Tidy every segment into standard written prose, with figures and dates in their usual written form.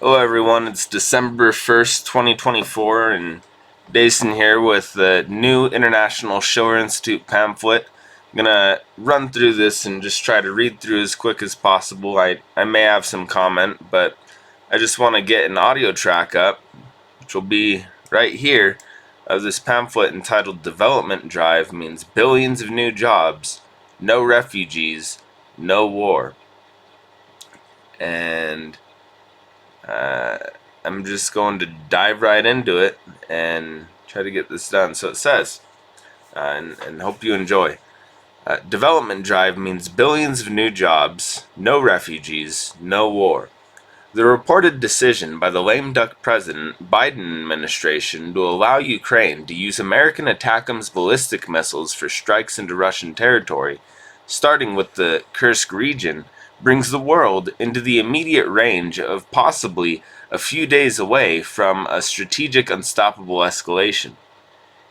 Hello everyone, it's December 1st, 2024, and Jason here with the new International Schiller Institute pamphlet. I'm gonna run through this and just try to read through as quick as possible. I may have some comment, but I just want to get an audio track up, which will be right here, of this pamphlet entitled Development Drive Means Billions of New Jobs, No Refugees, No War. And I'm just going to dive right into it and try to get this done. So it says, and hope you enjoy. Development drive means billions of new jobs, no refugees, no war. The reported decision by the lame duck President Biden administration to allow Ukraine to use American ATACMS ballistic missiles for strikes into Russian territory, starting with the Kursk region, brings the world into the immediate range of possibly a few days away from a strategic unstoppable escalation.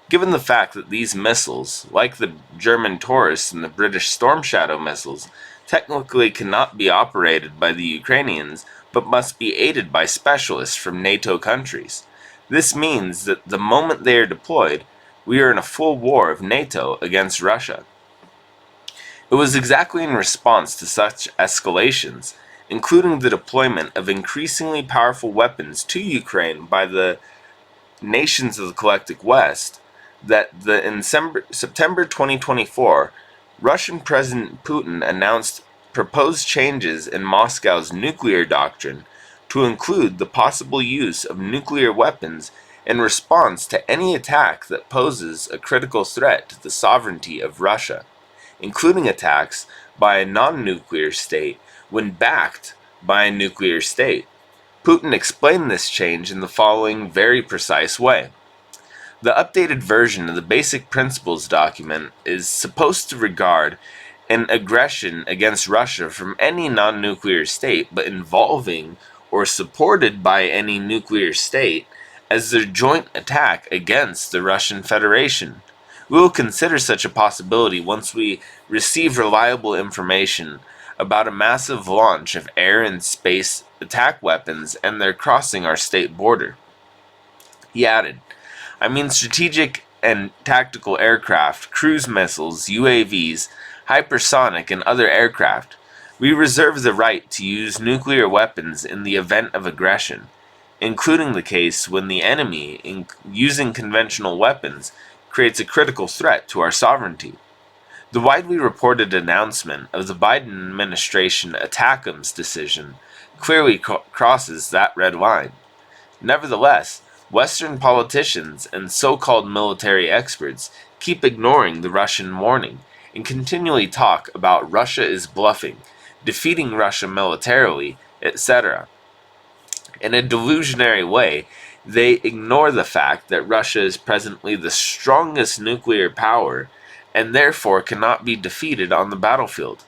Given the fact that these missiles, like the German Taurus and the British Storm Shadow missiles, technically cannot be operated by the Ukrainians but must be aided by specialists from NATO countries, this means that the moment they are deployed, we are in a full war of NATO against Russia. It was exactly in response to such escalations, including the deployment of increasingly powerful weapons to Ukraine by the nations of the collective West, that in September 2024, Russian President Putin announced proposed changes in Moscow's nuclear doctrine to include the possible use of nuclear weapons in response to any attack that poses a critical threat to the sovereignty of Russia, including attacks by a non-nuclear state when backed by a nuclear state. Putin explained this change in the following very precise way. The updated version of the Basic Principles document is supposed to regard an aggression against Russia from any non-nuclear state but involving or supported by any nuclear state as their joint attack against the Russian Federation. We will consider such a possibility once we receive reliable information about a massive launch of air and space attack weapons and their crossing our state border. He added, I mean strategic and tactical aircraft, cruise missiles, UAVs, hypersonic and other aircraft. We reserve the right to use nuclear weapons in the event of aggression, including the case when the enemy, using conventional weapons, creates a critical threat to our sovereignty. The widely reported announcement of the Biden administration ATACMS decision clearly crosses that red line. Nevertheless, Western politicians and so-called military experts keep ignoring the Russian warning and continually talk about Russia is bluffing, defeating Russia militarily, etc. In a delusionary way, they ignore the fact that Russia is presently the strongest nuclear power and therefore cannot be defeated on the battlefield.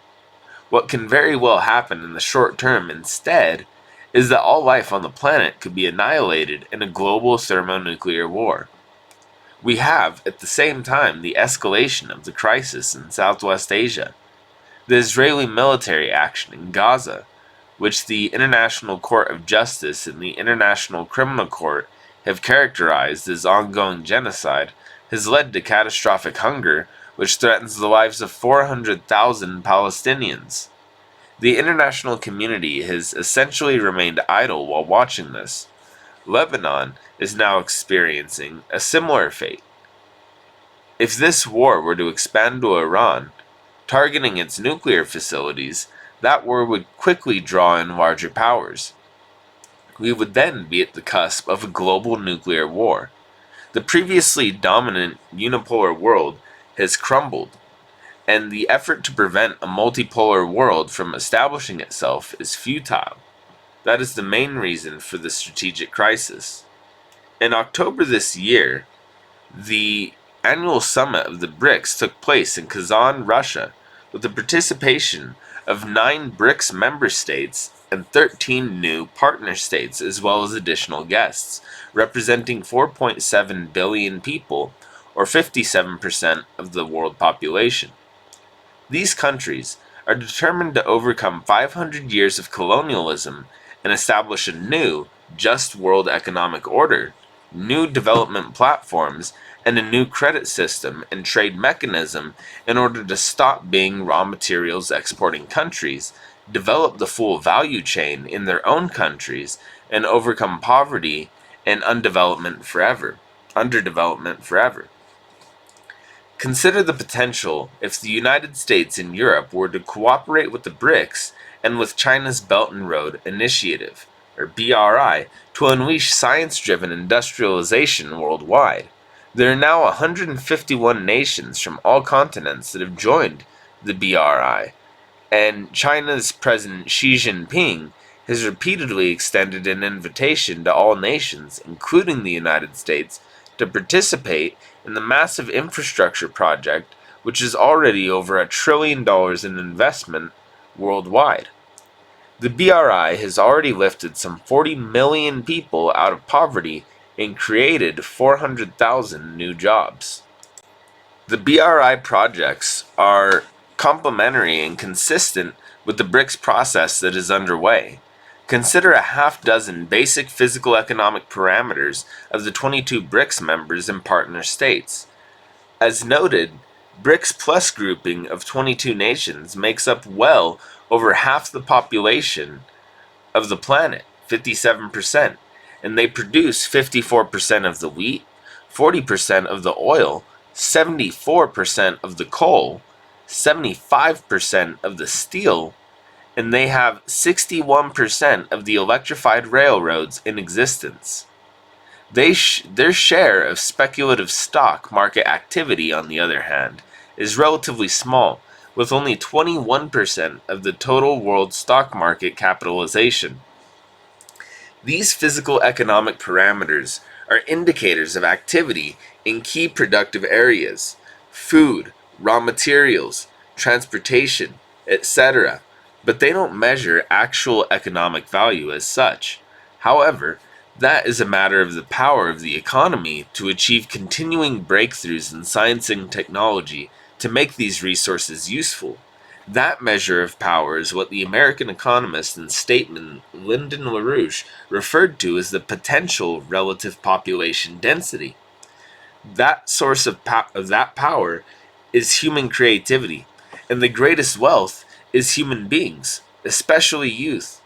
What can very well happen in the short term instead is that all life on the planet could be annihilated in a global thermonuclear war. We have, at the same time, the escalation of the crisis in Southwest Asia, the Israeli military action in Gaza, which the International Court of Justice and the International Criminal Court have characterized as ongoing genocide, has led to catastrophic hunger, which threatens the lives of 400,000 Palestinians. The international community has essentially remained idle while watching this. Lebanon is now experiencing a similar fate. If this war were to expand to Iran, targeting its nuclear facilities, that war would quickly draw in larger powers. We would then be at the cusp of a global nuclear war. The previously dominant unipolar world has crumbled, and the effort to prevent a multipolar world from establishing itself is futile. That is the main reason for the strategic crisis. In October this year, the annual summit of the BRICS took place in Kazan, Russia, with the participation of 9 BRICS member states and 13 new partner states, as well as additional guests, representing 4.7 billion people, or 57% of the world population. These countries are determined to overcome 500 years of colonialism and establish a new, just world economic order, new development platforms, and a new credit system and trade mechanism in order to stop being raw materials exporting countries, develop the full value chain in their own countries, and overcome poverty and underdevelopment forever. Consider the potential if the United States and Europe were to cooperate with the BRICS and with China's Belt and Road Initiative, or BRI, to unleash science-driven industrialization worldwide. There are now 151 nations from all continents that have joined the BRI, and China's President Xi Jinping has repeatedly extended an invitation to all nations, including the United States, to participate in the massive infrastructure project, which is already over $1 trillion in investment worldwide. The BRI has already lifted some 40 million people out of poverty and created 400,000 new jobs. The BRI projects are complementary and consistent with the BRICS process that is underway. Consider a half dozen basic physical economic parameters of the 22 BRICS members and partner states. As noted, BRICS Plus grouping of 22 nations makes up well over half the population of the planet, 57%, and they produce 54% of the wheat, 40% of the oil, 74% of the coal, 75% of the steel, and they have 61% of the electrified railroads in existence. Their share of speculative stock market activity, on the other hand, is relatively small, with only 21% of the total world stock market capitalization. These physical economic parameters are indicators of activity in key productive areas: food, raw materials, transportation, etc., but they don't measure actual economic value as such. However, that is a matter of the power of the economy to achieve continuing breakthroughs in science and technology to make these resources useful. That measure of power is what the American economist and statesman Lyndon LaRouche referred to as the potential relative population density. That source of that power is human creativity, and the greatest wealth is human beings, especially youth.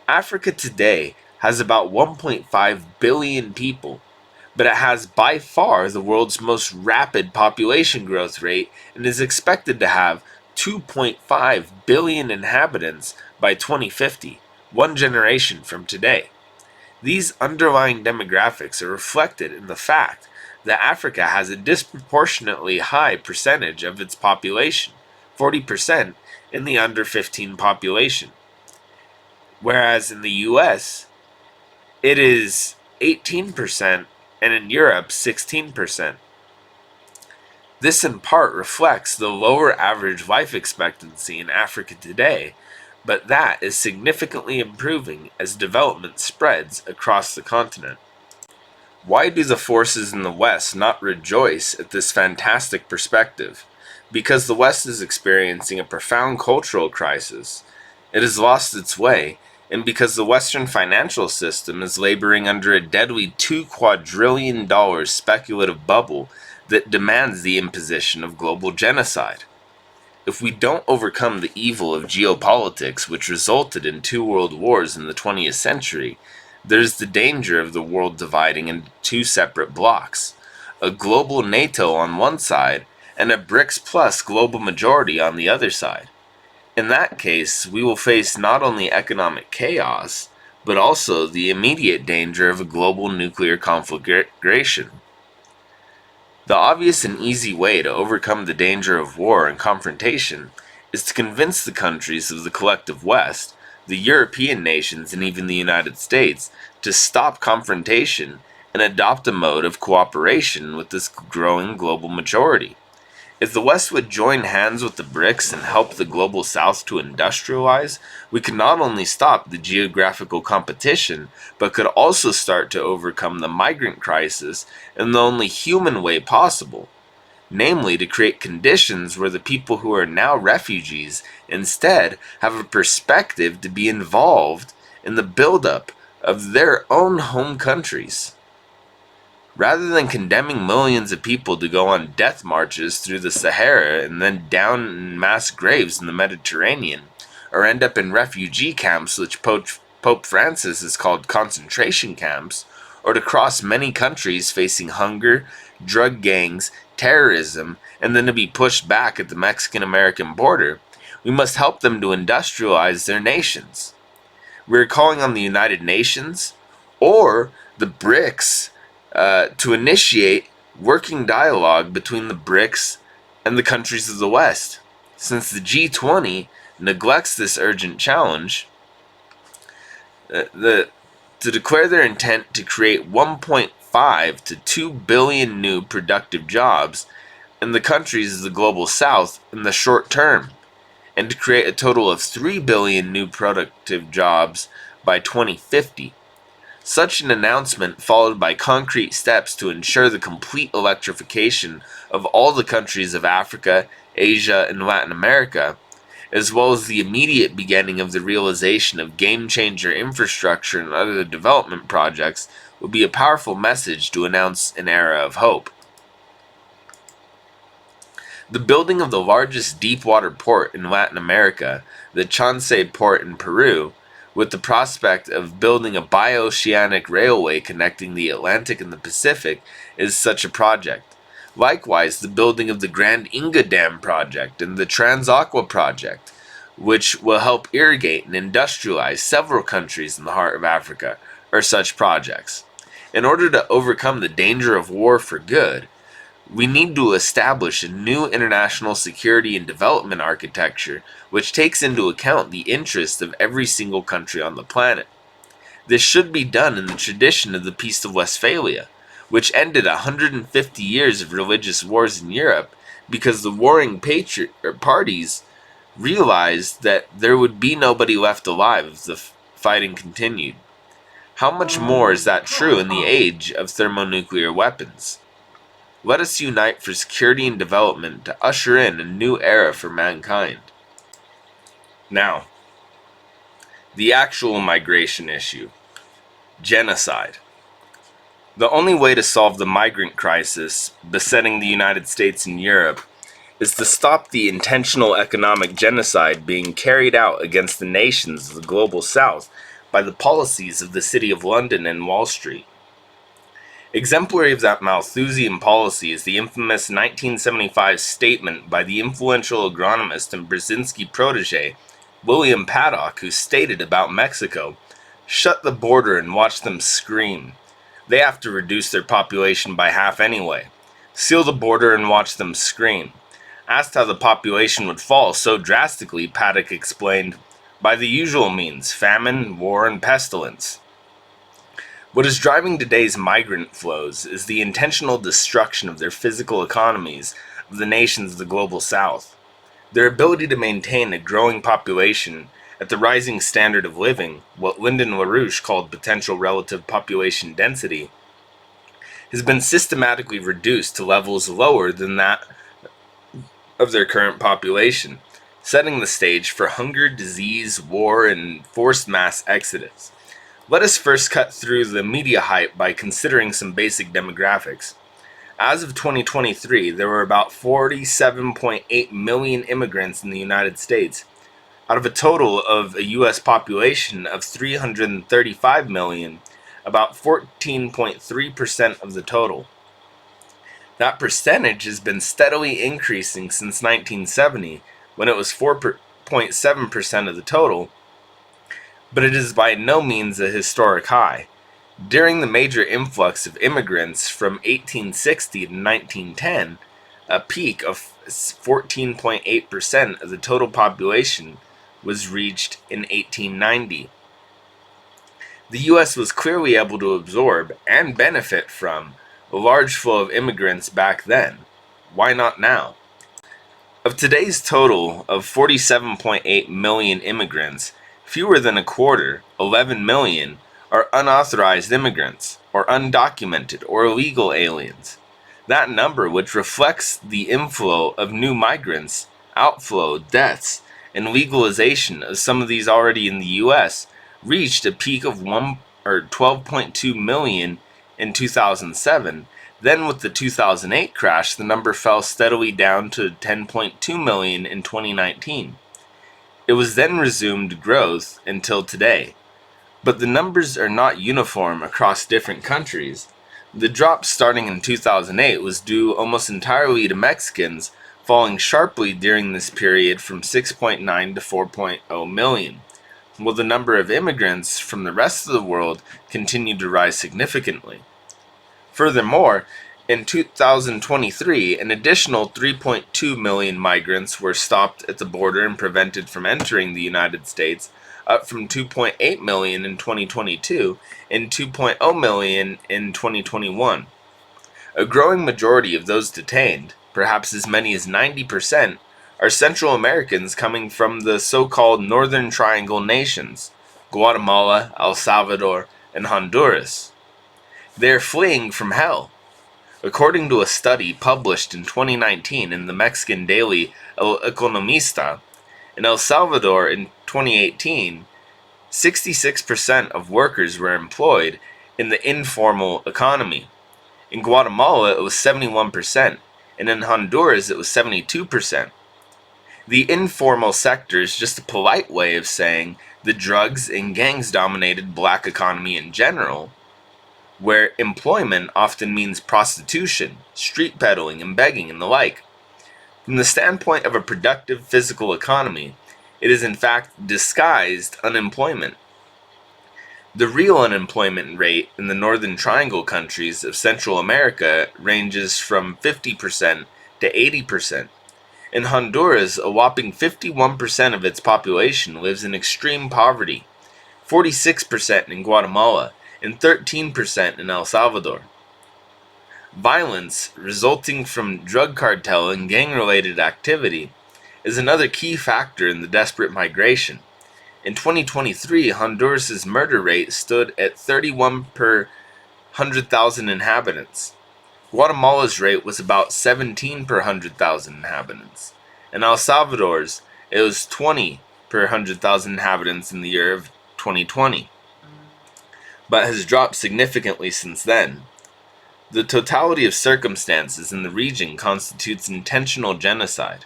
Africa today has about 1.5 billion people, but it has by far the world's most rapid population growth rate and is expected to have 2.5 billion inhabitants by 2050, one generation from today. These underlying demographics are reflected in the fact that Africa has a disproportionately high percentage of its population, 40%, in the under 15 population, whereas in the US, it is 18%, and in Europe, 16%. This in part reflects the lower average life expectancy in Africa today, but that is significantly improving as development spreads across the continent. Why do the forces in the West not rejoice at this fantastic perspective? Because the West is experiencing a profound cultural crisis. It has lost its way, and because the Western financial system is laboring under a deadly $2 quadrillion speculative bubble that demands the imposition of global genocide. If we don't overcome the evil of geopolitics, which resulted in 2 world wars in the 20th century, there's the danger of the world dividing into 2 separate blocks: a global NATO on one side and a BRICS plus global majority on the other side. In that case, we will face not only economic chaos, but also the immediate danger of a global nuclear conflagration. The obvious and easy way to overcome the danger of war and confrontation is to convince the countries of the collective West, the European nations, and even the United States to stop confrontation and adopt a mode of cooperation with this growing global majority. If the West would join hands with the BRICS and help the global South to industrialize, we could not only stop the geographical competition, but could also start to overcome the migrant crisis in the only human way possible, namely to create conditions where the people who are now refugees instead have a perspective to be involved in the buildup of their own home countries. Rather than condemning millions of people to go on death marches through the Sahara and then down in mass graves in the Mediterranean, or end up in refugee camps which Pope Francis has called concentration camps, or to cross many countries facing hunger, drug gangs, terrorism, and then to be pushed back at the Mexican-American border, we must help them to industrialize their nations. We're calling on the United Nations or the BRICS to initiate working dialogue between the BRICS and the countries of the West. Since the G20 neglects this urgent challenge, to declare their intent to create 1.5 to 2 billion new productive jobs in the countries of the global South in the short term, and to create a total of 3 billion new productive jobs by 2050. Such an announcement, followed by concrete steps to ensure the complete electrification of all the countries of Africa, Asia, and Latin America, as well as the immediate beginning of the realization of game-changer infrastructure and other development projects, would be a powerful message to announce an era of hope. The building of the largest deep-water port in Latin America, the Chance port in Peru, with the prospect of building a bioceanic railway connecting the Atlantic and the Pacific, is such a project. Likewise, the building of the Grand Inga Dam project and the Transaqua project, which will help irrigate and industrialize several countries in the heart of Africa, are such projects. In order to overcome the danger of war for good, we need to establish a new international security and development architecture which takes into account the interests of every single country on the planet. This should be done in the tradition of the Peace of Westphalia, which ended 150 years of religious wars in Europe because the warring parties realized that there would be nobody left alive if the fighting continued. How much more is that true in the age of thermonuclear weapons? Let us unite for security and development to usher in a new era for mankind. Now, the actual migration issue. Genocide. The only way to solve the migrant crisis besetting the United States and Europe is to stop the intentional economic genocide being carried out against the nations of the global South by the policies of the City of London and Wall Street. Exemplary of that Malthusian policy is the infamous 1975 statement by the influential agronomist and Brzezinski protege, William Paddock, who stated about Mexico, "Shut the border and watch them scream. They have to reduce their population by half anyway. Seal the border and watch them scream." Asked how the population would fall so drastically, Paddock explained, "By the usual means, famine, war, and pestilence." What is driving today's migrant flows is the intentional destruction of their physical economies of the nations of the global South. Their ability to maintain a growing population at the rising standard of living, what Lyndon LaRouche called potential relative population density, has been systematically reduced to levels lower than that of their current population, setting the stage for hunger, disease, war, and forced mass exodus. Let us first cut through the media hype by considering some basic demographics. As of 2023, there were about 47.8 million immigrants in the United States, out of a total of a U.S. population of 335 million, about 14.3% of the total. That percentage has been steadily increasing since 1970, when it was 4.7% of the total, but it is by no means a historic high. During the major influx of immigrants from 1860 to 1910, a peak of 14.8% of the total population was reached in 1890. The U.S. was clearly able to absorb and benefit from a large flow of immigrants back then. Why not now? Of today's total of 47.8 million immigrants, fewer than a quarter, 11 million, are unauthorized immigrants, or undocumented or illegal aliens. That number, which reflects the inflow of new migrants, outflow, deaths, and legalization of some of these already in the U.S., reached a peak of 12.2 million in 2007. Then with the 2008 crash, the number fell steadily down to 10.2 million in 2019. It was then resumed growth until today. But the numbers are not uniform across different countries. The drop starting in 2008 was due almost entirely to Mexicans falling sharply during this period from 6.9 to 4.0 million, while the number of immigrants from the rest of the world continued to rise significantly. Furthermore, in 2023, an additional 3.2 million migrants were stopped at the border and prevented from entering the United States, up from 2.8 million in 2022 and 2.0 million in 2021. A growing majority of those detained, perhaps as many as 90%, are Central Americans coming from the so-called Northern Triangle nations, Guatemala, El Salvador, and Honduras. They are fleeing from hell. According to a study published in 2019 in the Mexican daily El Economista, in El Salvador in 2018, 66% of workers were employed in the informal economy. In Guatemala, it was 71%, and in Honduras, it was 72%. The informal sector is just a polite way of saying the drugs and gangs dominated black economy in general, where employment often means prostitution, street peddling, and begging, and the like. From the standpoint of a productive physical economy, it is in fact disguised unemployment. The real unemployment rate in the Northern Triangle countries of Central America ranges from 50% to 80%. In Honduras, a whopping 51% of its population lives in extreme poverty, 46% in Guatemala, and 13% in El Salvador. Violence resulting from drug cartel and gang-related activity is another key factor in the desperate migration. In 2023, Honduras' murder rate stood at 31 per 100,000 inhabitants. Guatemala's rate was about 17 per 100,000 inhabitants. And El Salvador's, it was 20 per 100,000 inhabitants in the year of 2020, but has dropped significantly since then. The totality of circumstances in the region constitutes intentional genocide.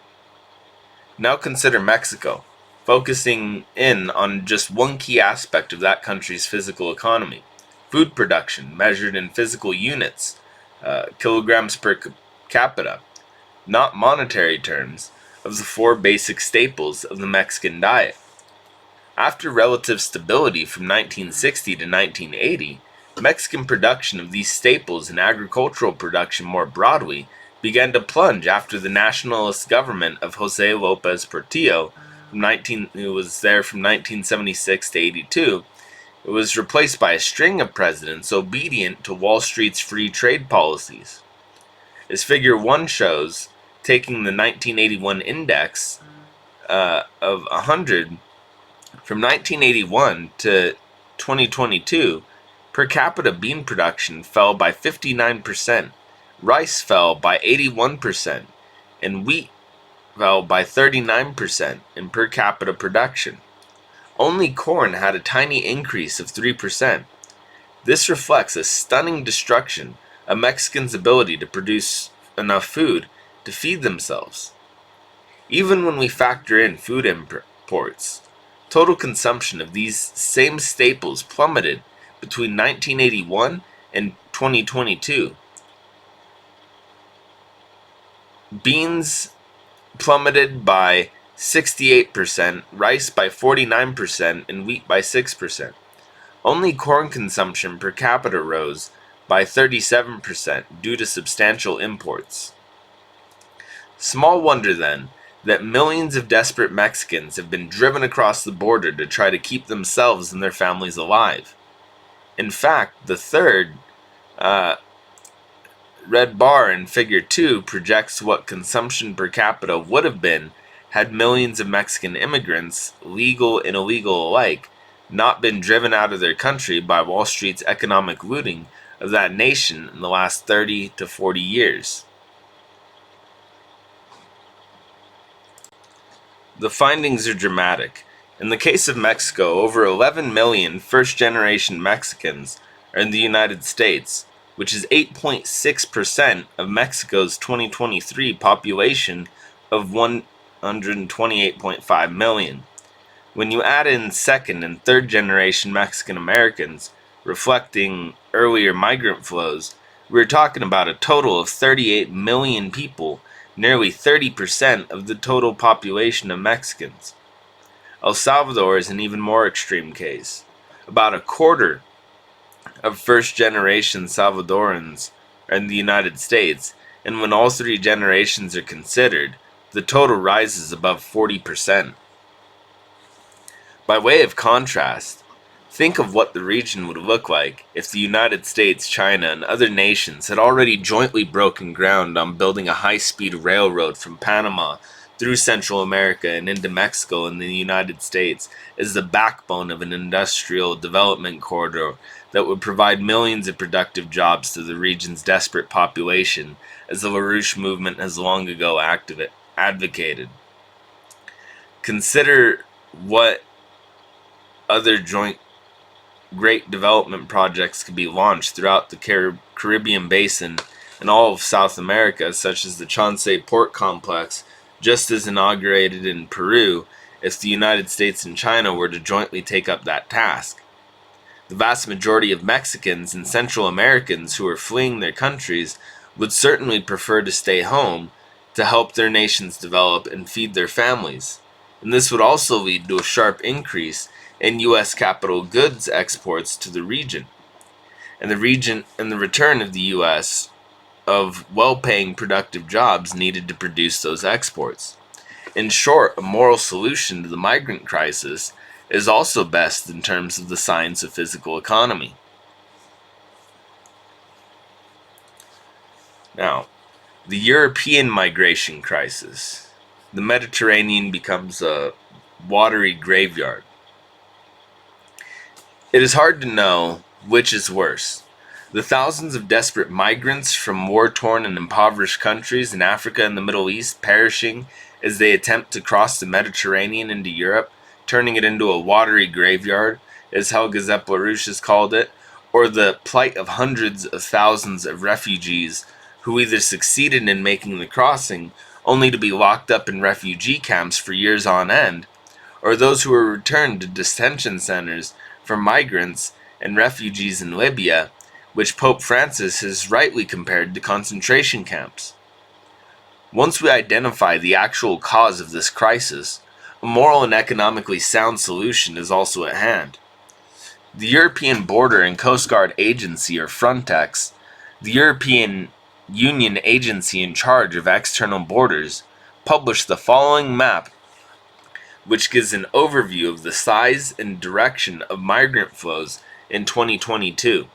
Now consider Mexico, focusing in on just one key aspect of that country's physical economy: food production, measured in physical units, kilograms per capita, not monetary terms, of the four basic staples of the Mexican diet. After relative stability from 1960 to 1980, Mexican production of these staples and agricultural production more broadly began to plunge after the nationalist government of Jose Lopez Portillo, who was there from 1976 to 82. It was replaced by a string of presidents obedient to Wall Street's free trade policies. As Figure 1 shows, taking the 1981 index of 100, from 1981 to 2022, per capita bean production fell by 59%, rice fell by 81%, and wheat fell by 39% in per capita production. Only corn had a tiny increase of 3%. This reflects a stunning destruction of Mexicans' ability to produce enough food to feed themselves. Even when we factor in food imports, total consumption of these same staples plummeted between 1981 and 2022. Beans plummeted by 68%, rice by 49%, and wheat by 6%. Only corn consumption per capita rose by 37% due to substantial imports. Small wonder, then, that millions of desperate Mexicans have been driven across the border to try to keep themselves and their families alive. In fact, the third red bar in Figure 2 projects what consumption per capita would have been had millions of Mexican immigrants, legal and illegal alike, not been driven out of their country by Wall Street's economic looting of that nation in the last 30 to 40 years. The findings are dramatic. In the case of Mexico, over 11 million first-generation Mexicans are in the United States, which is 8.6% of Mexico's 2023 population of 128.5 million. When you add in second and third generation Mexican Americans, reflecting earlier migrant flows, we're talking about a total of 38 million people, nearly 30% of the total population of Mexicans. El Salvador is an even more extreme case. About a quarter of first generation Salvadorans are in the United States, and when all three generations are considered, the total rises above 40%. By way of contrast, think of what the region would look like if the United States, China, and other nations had already jointly broken ground on building a high-speed railroad from Panama through Central America and into Mexico and the United States as the backbone of an industrial development corridor that would provide millions of productive jobs to the region's desperate population, as the LaRouche movement has long ago advocated. Consider what other joint great development projects could be launched throughout the Caribbean Basin and all of South America, such as the Chance Port Complex, just as inaugurated in Peru, if the United States and China were to jointly take up that task. The vast majority of Mexicans and Central Americans who are fleeing their countries would certainly prefer to stay home to help their nations develop and feed their families. And this would also lead to a sharp increase in U.S. capital goods exports to the region, and the return of the U.S. of well-paying productive jobs needed to produce those exports. In short, a moral solution to the migrant crisis is also best in terms of the science of physical economy. Now, the European migration crisis. The Mediterranean becomes a watery graveyard. It is hard to know which is worse. The thousands of desperate migrants from war-torn and impoverished countries in Africa and the Middle East perishing as they attempt to cross the Mediterranean into Europe, turning it into a watery graveyard, as Helga Zepp-LaRouche has called it, or the plight of hundreds of thousands of refugees who either succeeded in making the crossing only to be locked up in refugee camps for years on end, or those who were returned to detention centers for migrants and refugees in Libya, which Pope Francis has rightly compared to concentration camps. Once we identify the actual cause of this crisis, a moral and economically sound solution is also at hand. The European Border and Coast Guard Agency, or Frontex, the European Union agency in charge of external borders, published the following map, which gives an overview of the size and direction of migrant flows in 2022.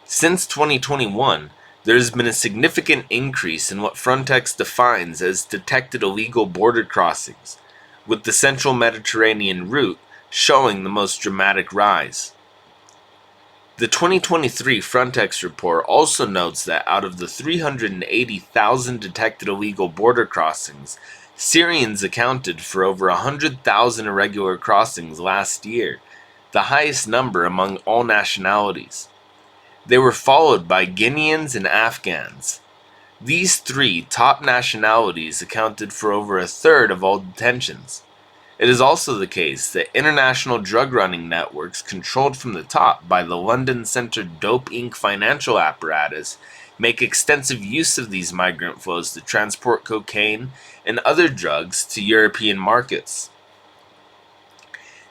Since 2021, there has been a significant increase in what Frontex defines as detected illegal border crossings, with the central Mediterranean route showing the most dramatic rise. The 2023 Frontex report also notes that out of the 380,000 detected illegal border crossings, Syrians accounted for over 100,000 irregular crossings last year, the highest number among all nationalities. They were followed by Guineans and Afghans. These three top nationalities accounted for over a third of all detentions. It is also the case that international drug running networks controlled from the top by the London-centered Dope Inc. financial apparatus make extensive use of these migrant flows to transport cocaine and other drugs to European markets.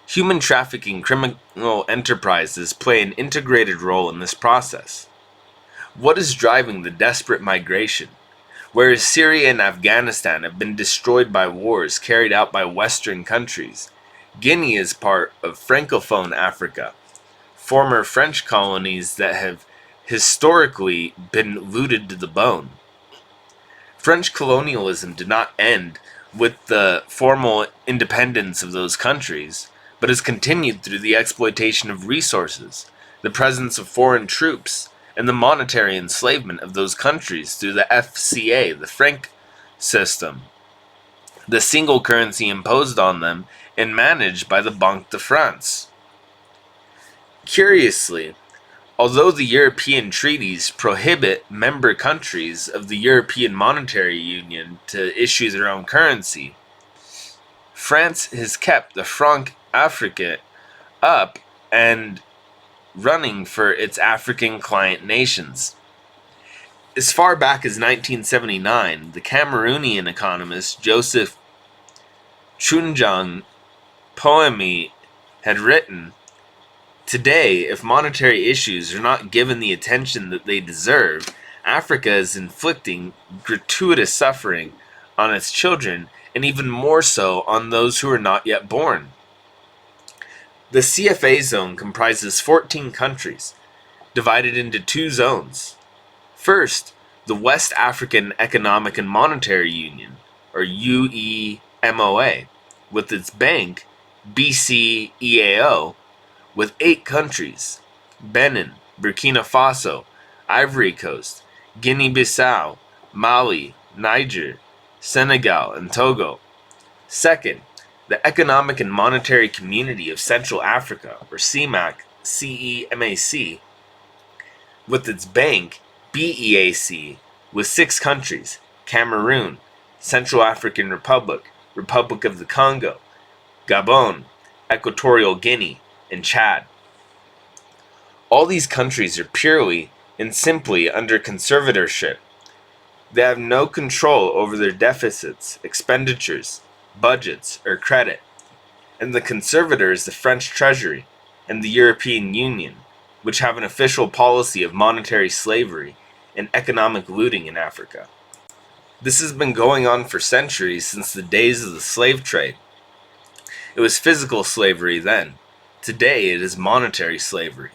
Human trafficking criminal enterprises play an integrated role in this process. What is driving the desperate migration? Whereas Syria and Afghanistan have been destroyed by wars carried out by Western countries, Guinea is part of Francophone Africa, former French colonies that have historically been looted to the bone. French colonialism did not end with the formal independence of those countries, but has continued through the exploitation of resources, the presence of foreign troops, and the monetary enslavement of those countries through the FCA, the franc system, the single currency imposed on them and managed by the Banque de France. Curiously, although the European treaties prohibit member countries of the European Monetary Union to issue their own currency, France has kept the franc africain up and running for its African client nations. As far back as 1979, the Cameroonian economist Joseph Chunjang Poemi had written, "Today, if monetary issues are not given the attention that they deserve, Africa is inflicting gratuitous suffering on its children, and even more so on those who are not yet born." The CFA zone comprises 14 countries, divided into two zones. First, the West African Economic and Monetary Union, or UEMOA, with its bank, BCEAO, with 8 countries: Benin, Burkina Faso, Ivory Coast, Guinea-Bissau, Mali, Niger, Senegal, and Togo. Second, the Economic and Monetary Community of Central Africa, or CEMAC, with its bank, BEAC, with 6 countries: Cameroon, Central African Republic, Republic of the Congo, Gabon, Equatorial Guinea, and Chad. All these countries are purely and simply under conservatorship. They have no control over their deficits, expenditures, budgets, or credit, and the conservator is the French Treasury and the European Union, which have an official policy of monetary slavery and economic looting in Africa. This has been going on for centuries, since the days of the slave trade. It was physical slavery then. Today it is monetary slavery.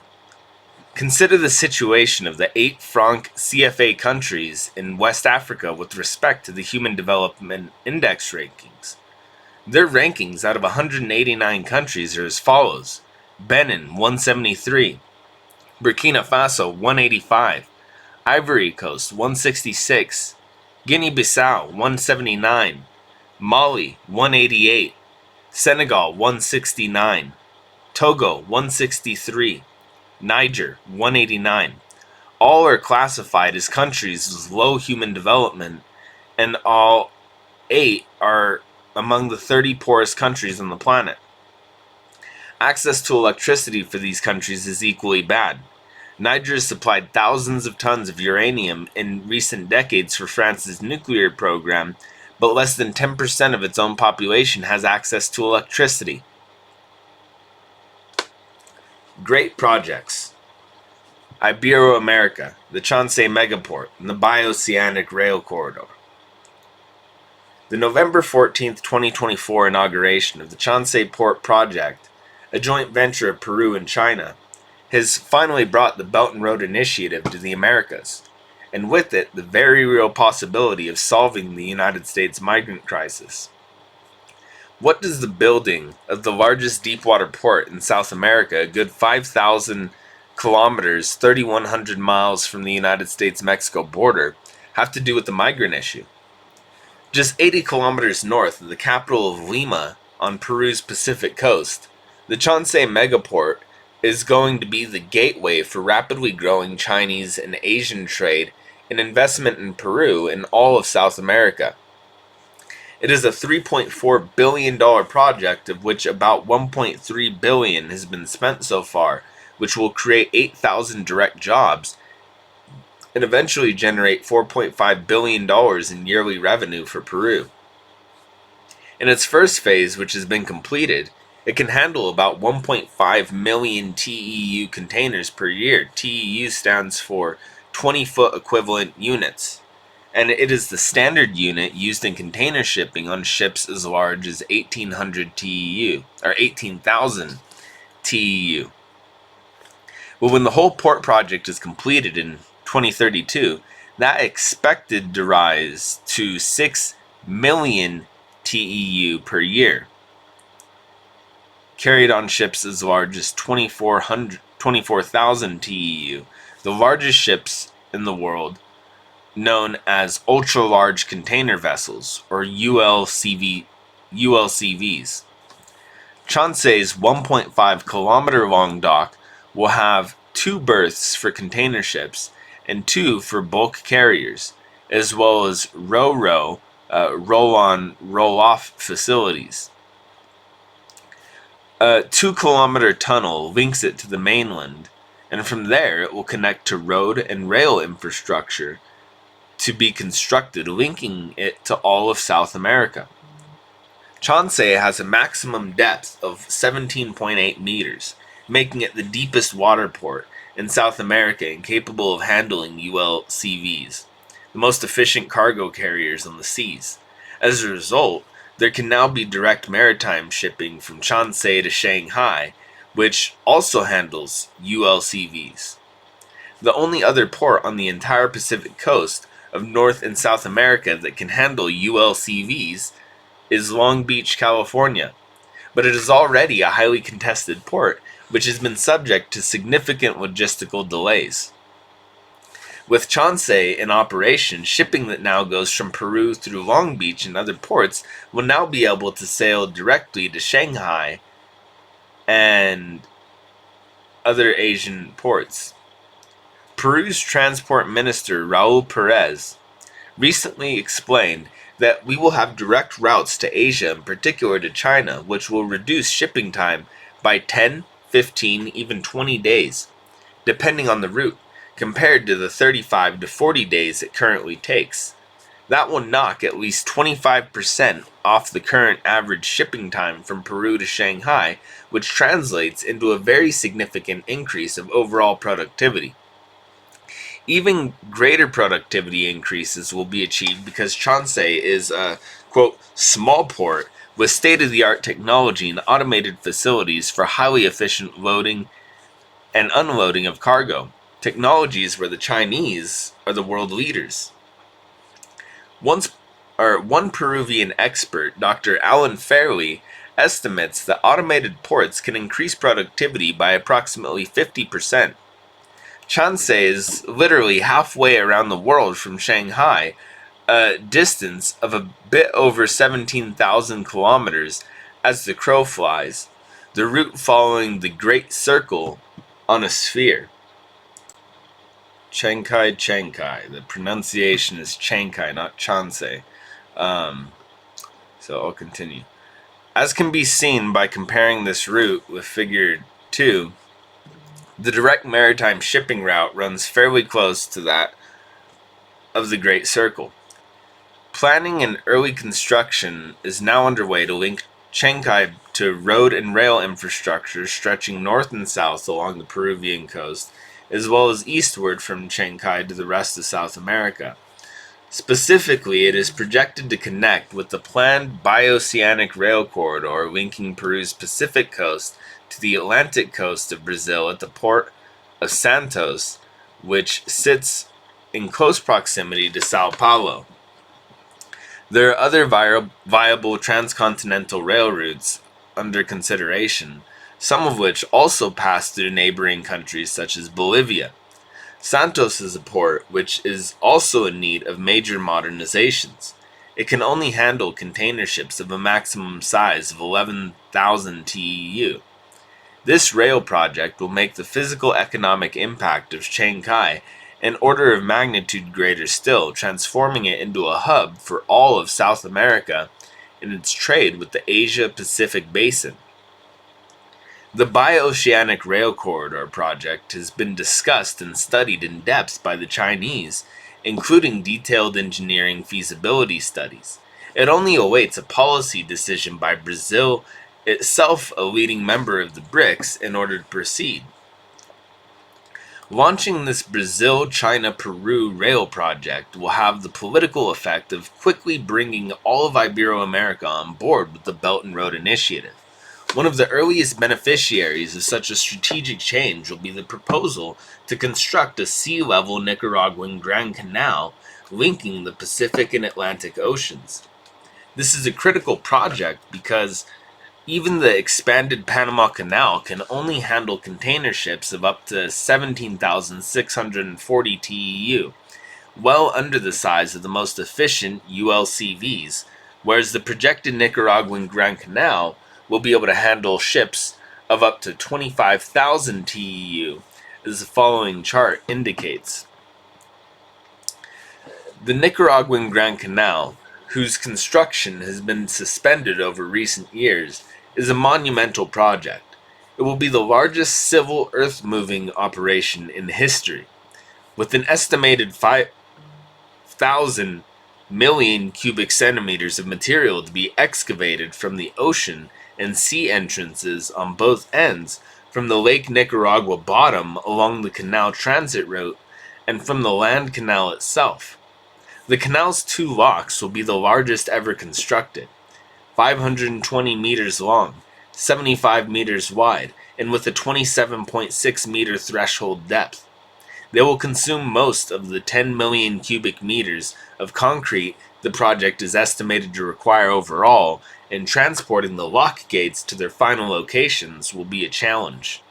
Consider the situation of the 8 franc CFA countries in West Africa with respect to the Human Development Index rankings. Their rankings out of 189 countries are as follows: Benin 173, Burkina Faso 185, Ivory Coast 166, Guinea-Bissau 179, Mali 188, Senegal 169, Togo 163, Niger 189. All are classified as countries with low human development, and all 8 are among the 30 poorest countries on the planet. Access to electricity for these countries is equally bad. Niger has supplied thousands of tons of uranium in recent decades for France's nuclear program, but less than 10% of its own population has access to electricity. Great projects: Ibero-America, the Chancay Megaport, and the Bioceanic Rail Corridor. The November 14, 2024 inauguration of the Chancay Port Project, a joint venture of Peru and China, has finally brought the Belt and Road Initiative to the Americas, and with it the very real possibility of solving the United States migrant crisis. What does the building of the largest deepwater port in South America, a good 5,000 kilometers, 3,100 miles from the United States-Mexico border, have to do with the migrant issue? Just 80 kilometers north of the capital of Lima on Peru's Pacific coast, the Chancay Megaport is going to be the gateway for rapidly growing Chinese and Asian trade and investment in Peru and all of South America. It is a $3.4 billion project, of which about $1.3 billion has been spent so far, which will create 8,000 direct jobs and eventually generate $4.5 billion in yearly revenue for Peru. In its first phase, which has been completed, it can handle about 1.5 million TEU containers per year. TEU stands for 20-foot equivalent units, and it is the standard unit used in container shipping on ships as large as 1,800 TEU, or 18,000 TEU. Well, when the whole port project is completed in 2032, that expected to rise to 6 million TEU per year, carried on ships as large as 24,000 TEU, the largest ships in the world, known as ultra-large container vessels, or ULCVs. Chansei's 1.5 kilometer long dock will have 2 berths for container ships and 2 for bulk carriers, as well as roll-on, roll-on, roll-off facilities. A 2-kilometer tunnel links it to the mainland, and from there it will connect to road and rail infrastructure to be constructed, linking it to all of South America. Chansei has a maximum depth of 17.8 meters, making it the deepest water port in South America and capable of handling ULCVs, the most efficient cargo carriers on the seas. As a result, there can now be direct maritime shipping from Chansei to Shanghai, which also handles ULCVs. The only other port on the entire Pacific coast of North and South America that can handle ULCVs is Long Beach, California, but it is already a highly contested port, which has been subject to significant logistical delays. With Chansei in operation, shipping that now goes from Peru through Long Beach and other ports will now be able to sail directly to Shanghai and other Asian ports. Peru's Transport Minister Raul Perez recently explained that we will have direct routes to Asia, in particular to China, which will reduce shipping time by 10, 15, even 20 days, depending on the route, compared to the 35 to 40 days it currently takes. That will knock at least 25% off the current average shipping time from Peru to Shanghai, which translates into a very significant increase of overall productivity. Even greater productivity increases will be achieved because Chansei is a, quote, small port with state-of-the-art technology and automated facilities for highly efficient loading and unloading of cargo, technologies where the Chinese are the world leaders. One Peruvian expert, Dr. Alan Fairley, estimates that automated ports can increase productivity by approximately 50%. Chansei is literally halfway around the world from Shanghai, a distance of a bit over 17,000 kilometers as the crow flies, the route following the Great Circle on a sphere. Chenkai. The pronunciation is Chenkai, not Chansei. So I'll continue. As can be seen by comparing this route with Figure 2, the direct maritime shipping route runs fairly close to that of the Great Circle. Planning and early construction is now underway to link Chenkai to road and rail infrastructure stretching north and south along the Peruvian coast, as well as eastward from Chenkai to the rest of South America. Specifically, it is projected to connect with the planned bioceanic rail corridor linking Peru's Pacific coast to the Atlantic coast of Brazil at the port of Santos, which sits in close proximity to Sao Paulo. There are other viable transcontinental rail routes under consideration, some of which also pass through neighboring countries such as Bolivia. Santos is a port which is also in need of major modernizations. It can only handle container ships of a maximum size of 11,000 TEU. This rail project will make the physical economic impact of Shanghai an order of magnitude greater still, transforming it into a hub for all of South America in its trade with the Asia-Pacific basin. The Bioceanic Rail Corridor project has been discussed and studied in depth by the Chinese, including detailed engineering feasibility studies. It only awaits a policy decision by Brazil, itself a leading member of the BRICS, in order to proceed. Launching this Brazil-China-Peru rail project will have the political effect of quickly bringing all of Ibero-America on board with the Belt and Road Initiative. One of the earliest beneficiaries of such a strategic change will be the proposal to construct a sea-level Nicaraguan Grand Canal linking the Pacific and Atlantic Oceans. This is a critical project because even the expanded Panama Canal can only handle container ships of up to 17,640 TEU, well under the size of the most efficient ULCVs, whereas the projected Nicaraguan Grand Canal will be able to handle ships of up to 25,000 TEU, as the following chart indicates. The Nicaraguan Grand Canal, whose construction has been suspended over recent years, is a monumental project. It will be the largest civil earth-moving operation in history, with an estimated 5,000 million cubic centimeters of material to be excavated from the ocean and sea entrances on both ends, from the Lake Nicaragua bottom along the canal transit route, and from the land canal itself. The canal's 2 locks will be the largest ever constructed, 520 meters long, 75 meters wide, and with a 27.6 meter threshold depth. They will consume most of the 10 million cubic meters of concrete the project is estimated to require overall, and transporting the lock gates to their final locations will be a challenge.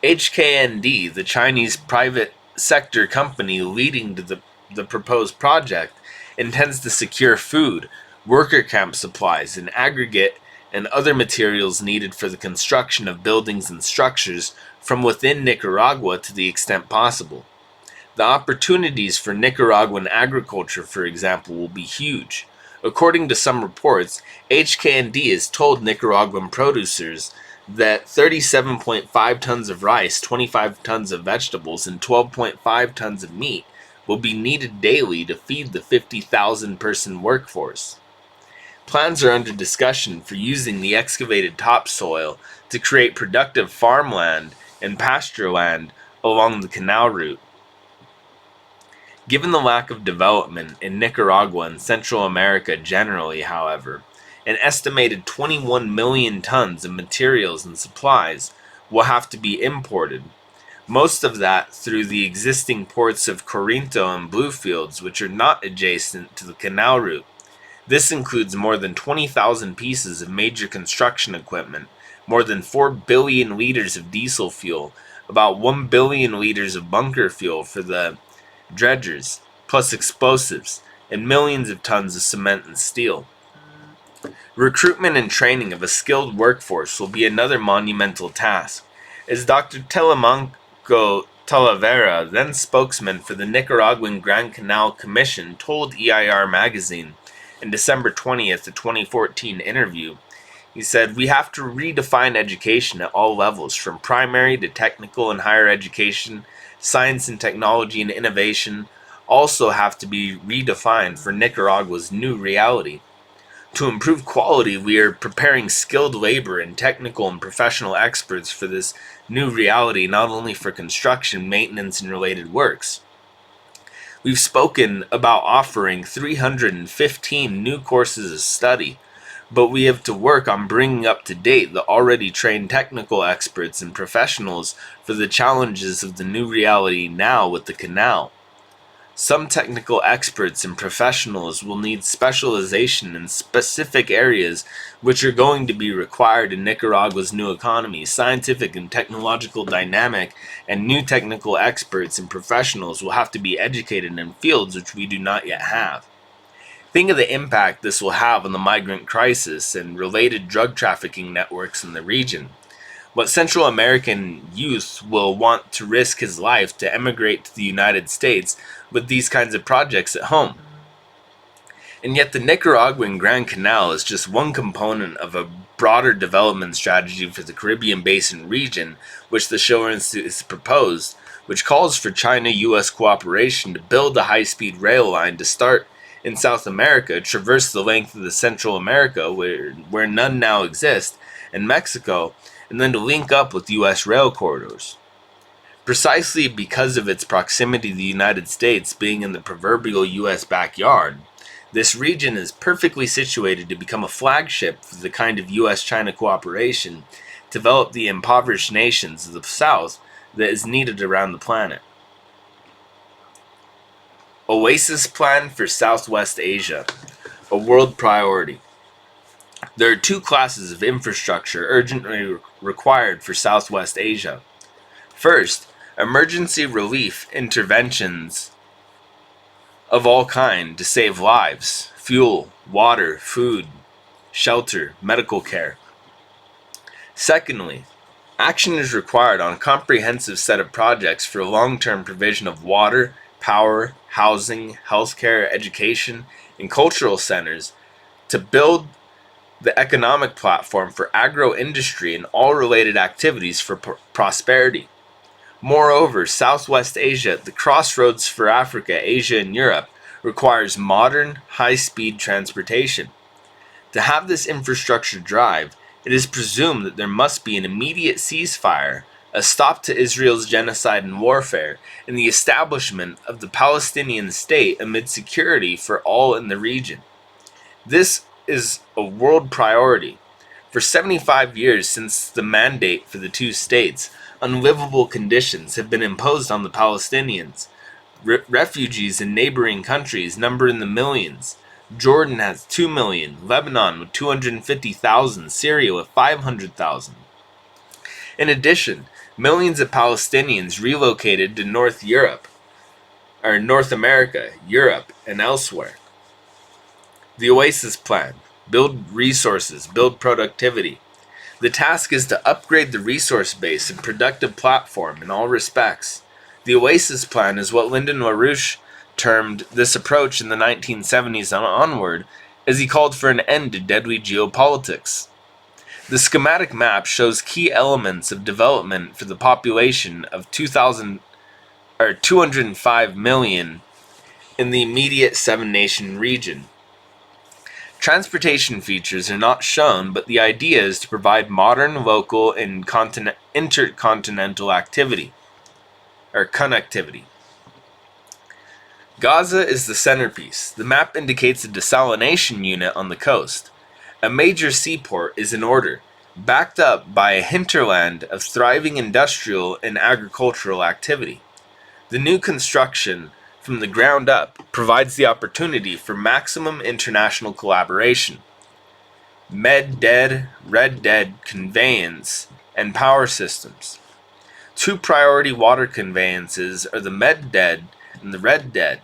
HKND, the Chinese private sector company leading to the proposed project, intends to secure food, worker camp supplies, and aggregate and other materials needed for the construction of buildings and structures from within Nicaragua to the extent possible. The opportunities for Nicaraguan agriculture, for example, will be huge. According to some reports, HKND has told Nicaraguan producers that 37.5 tons of rice, 25 tons of vegetables, and 12.5 tons of meat will be needed daily to feed the 50,000 person workforce. Plans are under discussion for using the excavated topsoil to create productive farmland and pasture land along the canal route. Given the lack of development in Nicaragua and Central America generally, however, an estimated 21 million tons of materials and supplies will have to be imported, most of that through the existing ports of Corinto and Bluefields, which are not adjacent to the canal route. This includes more than 20,000 pieces of major construction equipment, more than 4 billion liters of diesel fuel, about 1 billion liters of bunker fuel for the dredgers, plus explosives, and millions of tons of cement and steel. Recruitment and training of a skilled workforce will be another monumental task, as Dr. Telemanco Talavera, then spokesman for the Nicaraguan Grand Canal Commission, told EIR magazine in December 20th, a 2014 interview. He said, "We have to redefine education at all levels, from primary to technical and higher education. Science and technology and innovation also have to be redefined for Nicaragua's new reality. To improve quality, we are preparing skilled labor and technical and professional experts for this new reality, not only for construction, maintenance, and related works. We've spoken about offering 315 new courses of study, but we have to work on bringing up to date the already trained technical experts and professionals for the challenges of the new reality now with the canal. Some technical experts and professionals will need specialization in specific areas which are going to be required in Nicaragua's new economy. Scientific and technological dynamic and new technical experts and professionals will have to be educated in fields which we do not yet have. Think of the impact this will have on the migrant crisis and related drug trafficking networks in the region. What Central American youth will want to risk his life to emigrate to the United States with these kinds of projects at home? And yet the Nicaraguan Grand Canal is just one component of a broader development strategy for the Caribbean Basin region, which the Schiller Institute has proposed, which calls for China-U.S. cooperation to build a high-speed rail line to start in South America, traverse the length of the Central America, where none now exist, and Mexico, and then to link up with U.S. rail corridors. Precisely because of its proximity to the United States being in the proverbial U.S. backyard, this region is perfectly situated to become a flagship for the kind of U.S.-China cooperation to develop the impoverished nations of the South that is needed around the planet. Oasis Plan for Southwest Asia, a world priority. There are 2 classes of infrastructure urgently required for Southwest Asia. First, emergency relief interventions of all kind to save lives, fuel, water, food, shelter, medical care. Secondly, action is required on a comprehensive set of projects for long-term provision of water, power, housing, healthcare, education, and cultural centers to build the economic platform for agro-industry and all related activities for prosperity. Moreover, Southwest Asia, the crossroads for Africa, Asia, and Europe, requires modern, high-speed transportation. To have this infrastructure drive, it is presumed that there must be an immediate ceasefire, a stop to Israel's genocide and warfare, and the establishment of the Palestinian state amid security for all in the region. This is a world priority. For 75 years since the mandate for the two states, unlivable conditions have been imposed on the Palestinians. Refugees in neighboring countries number in the millions. Jordan has 2 million, Lebanon with 250,000, Syria with 500,000. In addition, millions of Palestinians relocated to North America, Europe, and elsewhere. The Oasis Plan: build resources, build productivity. The task is to upgrade the resource base and productive platform in all respects. The Oasis Plan is what Lyndon LaRouche termed this approach in the 1970s and onward, as he called for an end to deadly geopolitics. The schematic map shows key elements of development for the population of 205 million in the immediate 7-nation region. Transportation features are not shown, but the idea is to provide modern, local, and intercontinental connectivity. Gaza is the centerpiece. The map indicates a desalination unit on the coast. A major seaport is in order, backed up by a hinterland of thriving industrial and agricultural activity. The new construction, from the ground up, provides the opportunity for maximum international collaboration. Med-Dead, Red-Dead conveyance and power systems. Two priority water conveyances are the Med-Dead and the Red-Dead.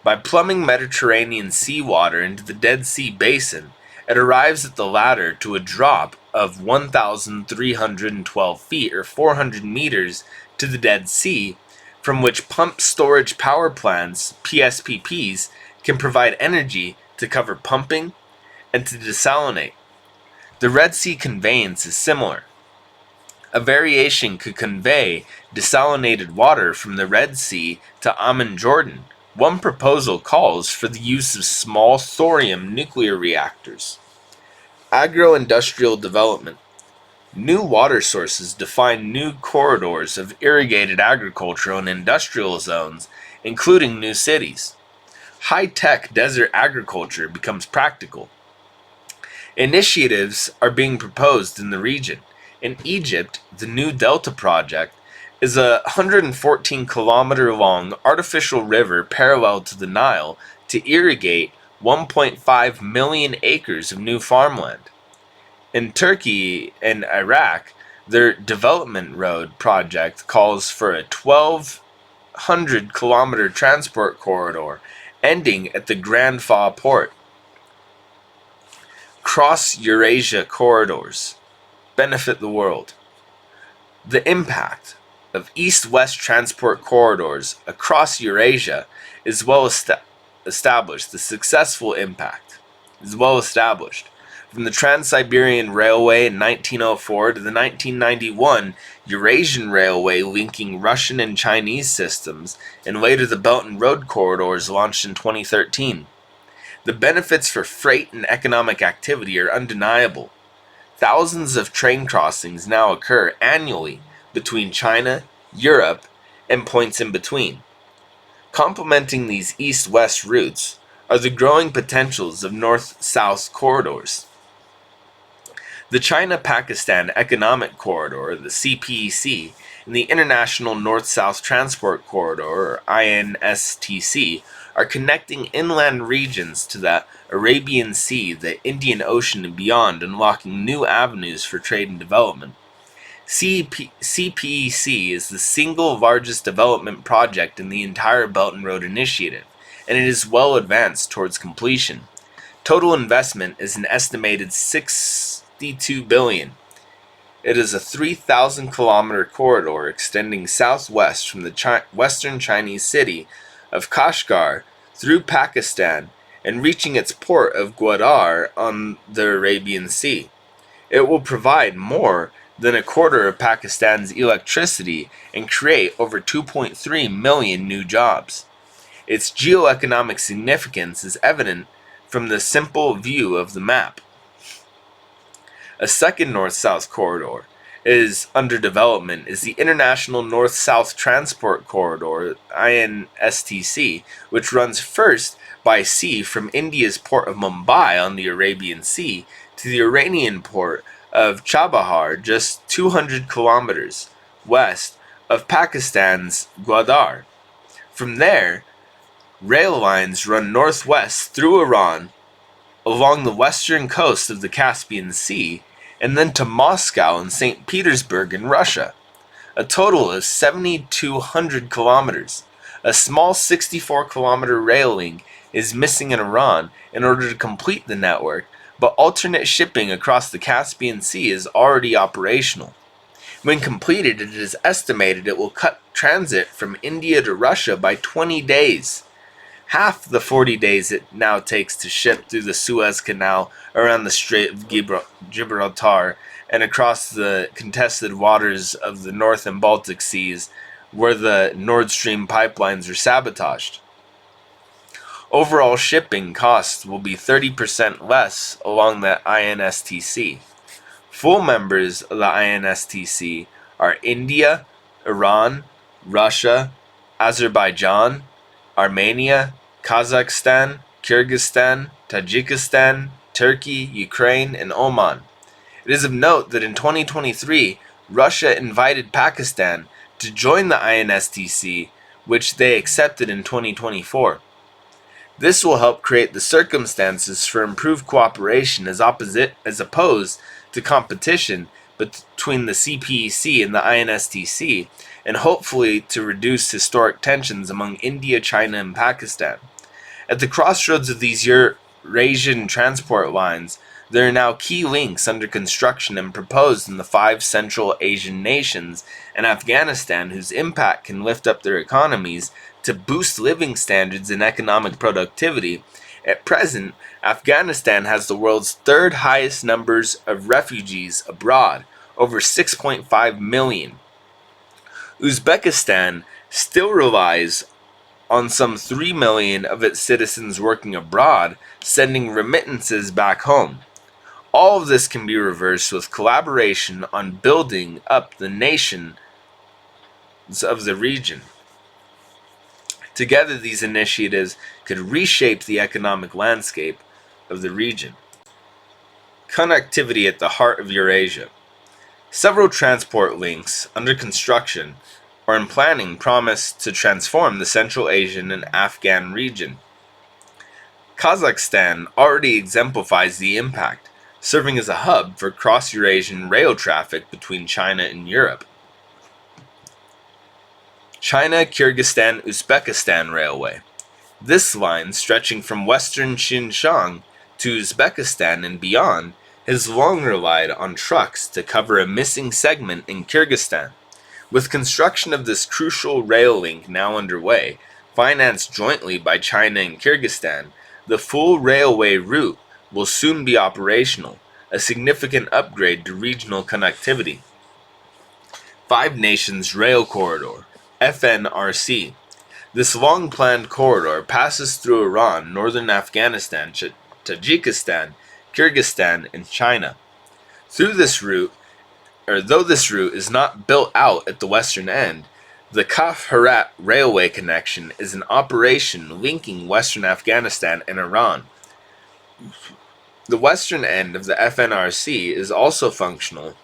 By plumbing Mediterranean seawater into the Dead Sea Basin, it arrives at the latter to a drop of 1,312 feet or 400 meters to the Dead Sea, from which pumped storage power plants, PSPPs, can provide energy to cover pumping and to desalinate. The Red Sea conveyance is similar. A variation could convey desalinated water from the Red Sea to Amman, Jordan. One proposal calls for the use of small thorium nuclear reactors. Agro-industrial development. New water sources define new corridors of irrigated agricultural and industrial zones, including new cities. High-tech desert agriculture becomes practical. Initiatives are being proposed in the region. In Egypt, the New Delta Project is a 114-kilometer-long artificial river parallel to the Nile to irrigate 1.5 million acres of new farmland. In Turkey and Iraq, their Development Road project calls for a 1,200-kilometer transport corridor ending at the Grand Fa port. Cross-Eurasia corridors benefit the world. The impact of east-west transport corridors across Eurasia is well established. The successful impact is well established. From the Trans-Siberian Railway in 1904 to the 1991 Eurasian Railway linking Russian and Chinese systems, and later the Belt and Road corridors launched in 2013. The benefits for freight and economic activity are undeniable. Thousands of train crossings now occur annually between China, Europe, and points in between. Complementing these east-west routes are the growing potentials of north-south corridors. The China-Pakistan Economic Corridor, the CPEC, and the International North-South Transport Corridor, or INSTC, are connecting inland regions to the Arabian Sea, the Indian Ocean, and beyond, unlocking new avenues for trade and development. CPEC is the single largest development project in the entire Belt and Road Initiative, and it is well advanced towards completion. Total investment is an estimated $62 billion. It is a 3,000-kilometer corridor extending southwest from the western Chinese city of Kashgar through Pakistan and reaching its port of Gwadar on the Arabian Sea. It will provide more than a quarter of Pakistan's electricity and create over 2.3 million new jobs. Its geoeconomic significance is evident from the simple view of the map. A second north-south corridor is under development is the International North-South Transport Corridor, INSTC, which runs first by sea from India's port of Mumbai on the Arabian Sea to the Iranian port of Chabahar, just 200 kilometers west of Pakistan's Gwadar. From there, rail lines run northwest through Iran, along the western coast of the Caspian Sea, and then to Moscow and St. Petersburg in Russia. A total of 7,200 kilometers. A small 64-kilometer rail link is missing in Iran in order to complete the network, but alternate shipping across the Caspian Sea is already operational. When completed, it is estimated it will cut transit from India to Russia by 20 days. Half the 40 days it now takes to ship through the Suez Canal around the Strait of Gibraltar and across the contested waters of the North and Baltic Seas, where the Nord Stream pipelines are sabotaged. Overall shipping costs will be 30% less along the INSTC. Full members of the INSTC are India, Iran, Russia, Azerbaijan, Armenia, Kazakhstan, Kyrgyzstan, Tajikistan, Turkey, Ukraine, and Oman. It is of note that in 2023, Russia invited Pakistan to join the INSTC, which they accepted in 2024. This will help create the circumstances for improved cooperation as opposed to competition between the CPEC and the INSTC, and hopefully to reduce historic tensions among India, China, and Pakistan. At the crossroads of these Eurasian transport lines, there are now key links under construction and proposed in the 5 Central Asian nations and Afghanistan, whose impact can lift up their economies to boost living standards and economic productivity. At present, Afghanistan has the world's third highest numbers of refugees abroad, over 6.5 million. Uzbekistan still relies on some 3 million of its citizens working abroad, sending remittances back home. All of this can be reversed with collaboration on building up the nations of the region. Together, these initiatives could reshape the economic landscape of the region. Connectivity at the heart of Eurasia. Several transport links under construction or in planning promise to transform the Central Asian and Afghan region. Kazakhstan already exemplifies the impact, serving as a hub for cross-Eurasian rail traffic between China and Europe. China-Kyrgyzstan-Uzbekistan Railway. This line, stretching from western Xinjiang to Uzbekistan and beyond, has long relied on trucks to cover a missing segment in Kyrgyzstan. With construction of this crucial rail link now underway, financed jointly by China and Kyrgyzstan, the full railway route will soon be operational, a significant upgrade to regional connectivity. 5 Nations Rail Corridor, FNRC. This long-planned corridor passes through Iran, northern Afghanistan, Tajikistan, Kyrgyzstan, and China. Though this route is not built out at the western end, the Kaf-Herat railway connection is in operation linking western Afghanistan and Iran. The western end of the FNRC is also functional,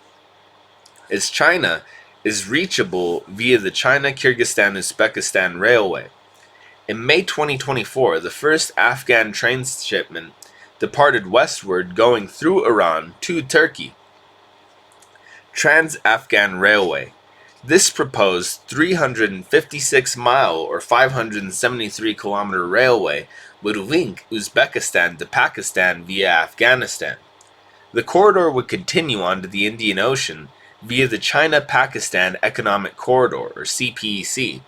as China is reachable via the China-Kyrgyzstan-Uzbekistan Railway. In May 2024, the first Afghan train shipment departed westward going through Iran to Turkey. Trans-Afghan Railway. This proposed 356-mile or 573-kilometer railway would link Uzbekistan to Pakistan via Afghanistan. The corridor would continue onto the Indian Ocean via the China-Pakistan Economic Corridor, or CPEC.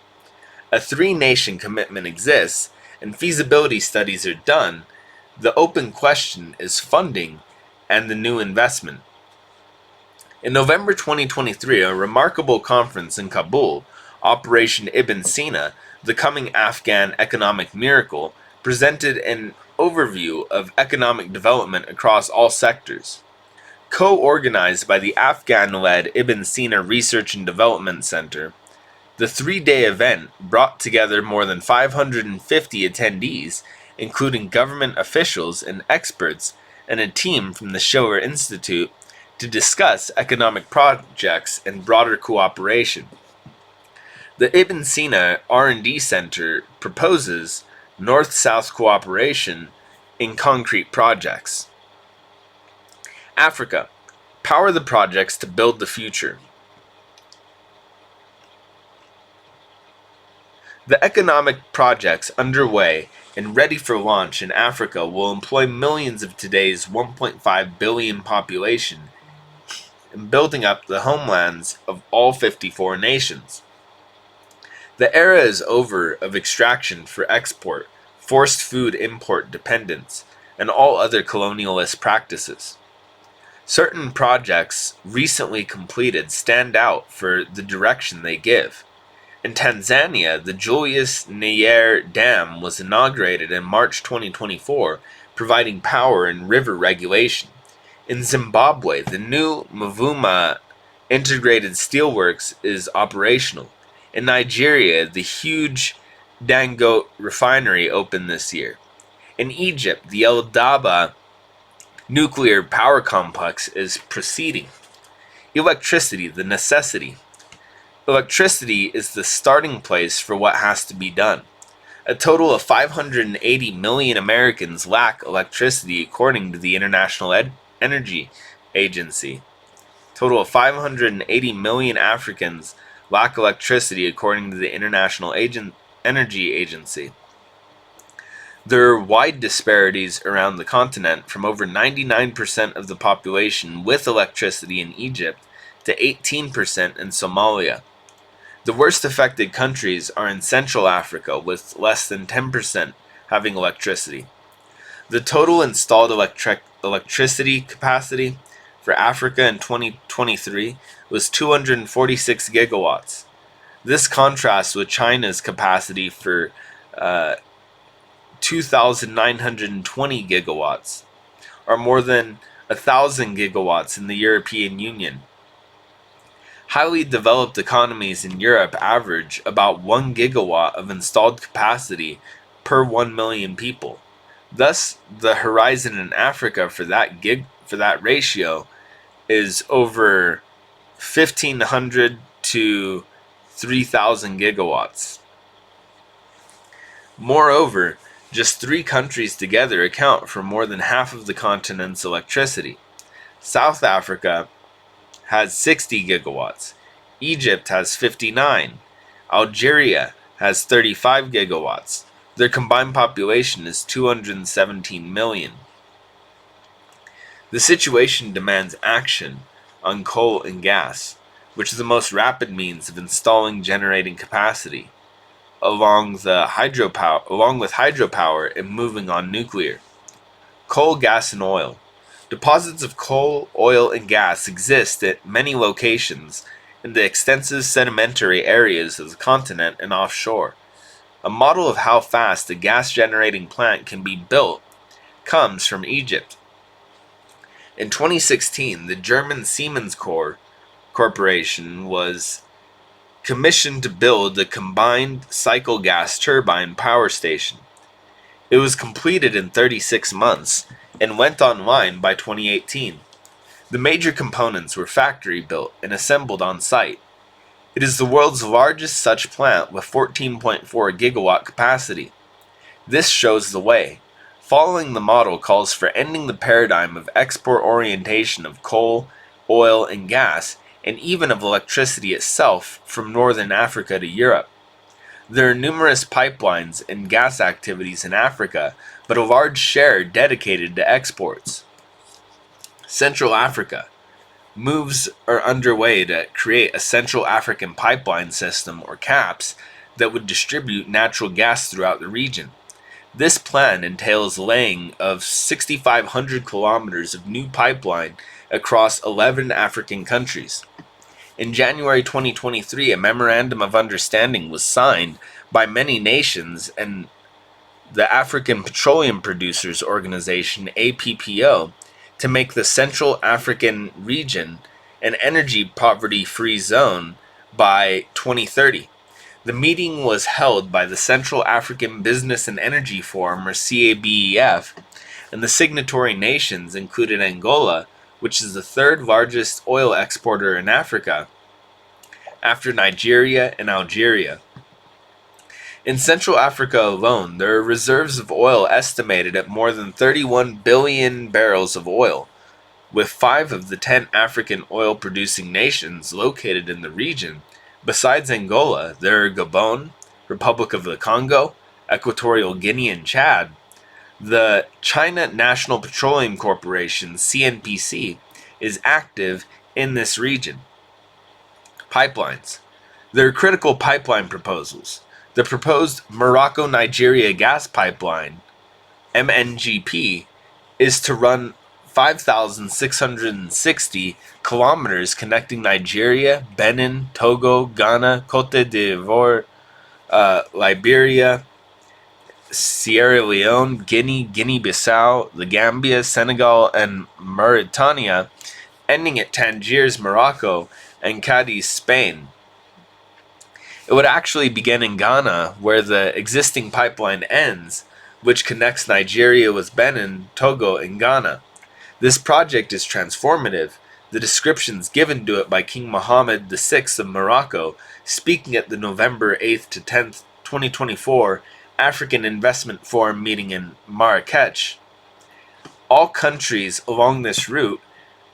A three-nation commitment exists, and feasibility studies are done. The open question is funding and the new investment. In November 2023, a remarkable conference in Kabul, Operation Ibn Sina, the coming Afghan economic miracle, presented an overview of economic development across all sectors. Co-organized by the Afghan-led Ibn Sina Research and Development Center, the three-day event brought together more than 550 attendees, including government officials and experts, and a team from the Schiller Institute to discuss economic projects and broader cooperation. The Ibn Sina R&D Center proposes North-South cooperation in concrete projects. Africa. Power the projects to build the future. The economic projects underway and ready for launch in Africa will employ millions of today's 1.5 billion population in building up the homelands of all 54 nations. The era is over of extraction for export, forced food import dependence, and all other colonialist practices. Certain projects recently completed stand out for the direction they give. In Tanzania, the Julius Nyerere Dam was inaugurated in March 2024, providing power and river regulation. In Zimbabwe, the new Mvuma integrated steelworks is operational. In Nigeria, the huge Dangote refinery opened this year. In Egypt, the El Daba nuclear power complex is proceeding. Electricity, the necessity. Electricity is the starting place for what has to be done. A total of 580 million Americans lack electricity according to the International Energy Agency. Total of 580 million Africans lack electricity according to the International Energy Agency. There are wide disparities around the continent, from over 99% of the population with electricity in Egypt to 18% in Somalia. The worst affected countries are in Central Africa, with less than 10% having electricity. The total installed electricity capacity for Africa in 2023 was 246 gigawatts. This contrasts with China's capacity for 2,920 gigawatts, or more than 1,000 gigawatts in the European Union. Highly developed economies in Europe average about 1 gigawatt of installed capacity per 1 million people. Thus, the horizon in Africa for that ratio is over 1,500 to 3,000 gigawatts. Moreover, just 3 countries together account for more than half of the continent's electricity. South Africa has 60 gigawatts. Egypt has 59. Algeria has 35 gigawatts. Their combined population is 217 million. The situation demands action on coal and gas, which is the most rapid means of installing generating capacity, along with hydropower and moving on nuclear. Coal, gas, and oil. Deposits of coal, oil, and gas exist at many locations in the extensive sedimentary areas of the continent and offshore. A model of how fast a gas-generating plant can be built comes from Egypt. In 2016, the German Siemens Corporation was commissioned to build a combined cycle gas turbine power station. It was completed in 36 months and went online by 2018. The major components were factory built and assembled on site. It is the world's largest such plant with 14.4 gigawatt capacity. This shows the way. Following the model calls for ending the paradigm of export orientation of coal, oil, and gas, and even of electricity itself from northern Africa to Europe. There are numerous pipelines and gas activities in Africa, but a large share dedicated to exports. Central Africa. Moves are underway to create a Central African pipeline system, or CAPS, that would distribute natural gas throughout the region. This plan entails laying of 6,500 kilometers of new pipeline across 11 African countries. In January 2023, a memorandum of understanding was signed by many nations and the African Petroleum Producers Organization, APPO, to make the Central African region an energy poverty-free zone by 2030. The meeting was held by the Central African Business and Energy Forum, or CABEF, and the signatory nations included Angola, which is the third largest oil exporter in Africa, after Nigeria and Algeria. In Central Africa alone, there are reserves of oil estimated at more than 31 billion barrels of oil, with 5 of the 10 African oil-producing nations located in the region. Besides Angola, there are Gabon, Republic of the Congo, Equatorial Guinea, and Chad. The China National Petroleum Corporation, CNPC, is active in this region. Pipelines. There are critical pipeline proposals. The proposed Morocco-Nigeria gas pipeline, MNGP, is to run 5,660 kilometers connecting Nigeria, Benin, Togo, Ghana, Cote d'Ivoire, Liberia, Sierra Leone, Guinea, Guinea-Bissau, the Gambia, Senegal, and Mauritania, ending at Tangiers, Morocco, and Cadiz, Spain. It would actually begin in Ghana, where the existing pipeline ends, which connects Nigeria with Benin, Togo, and Ghana. This project is transformative. The descriptions given to it by King Mohammed VI of Morocco, speaking at the November 8th to 10th, 2024 African Investment Forum meeting in Marrakech. All countries along this route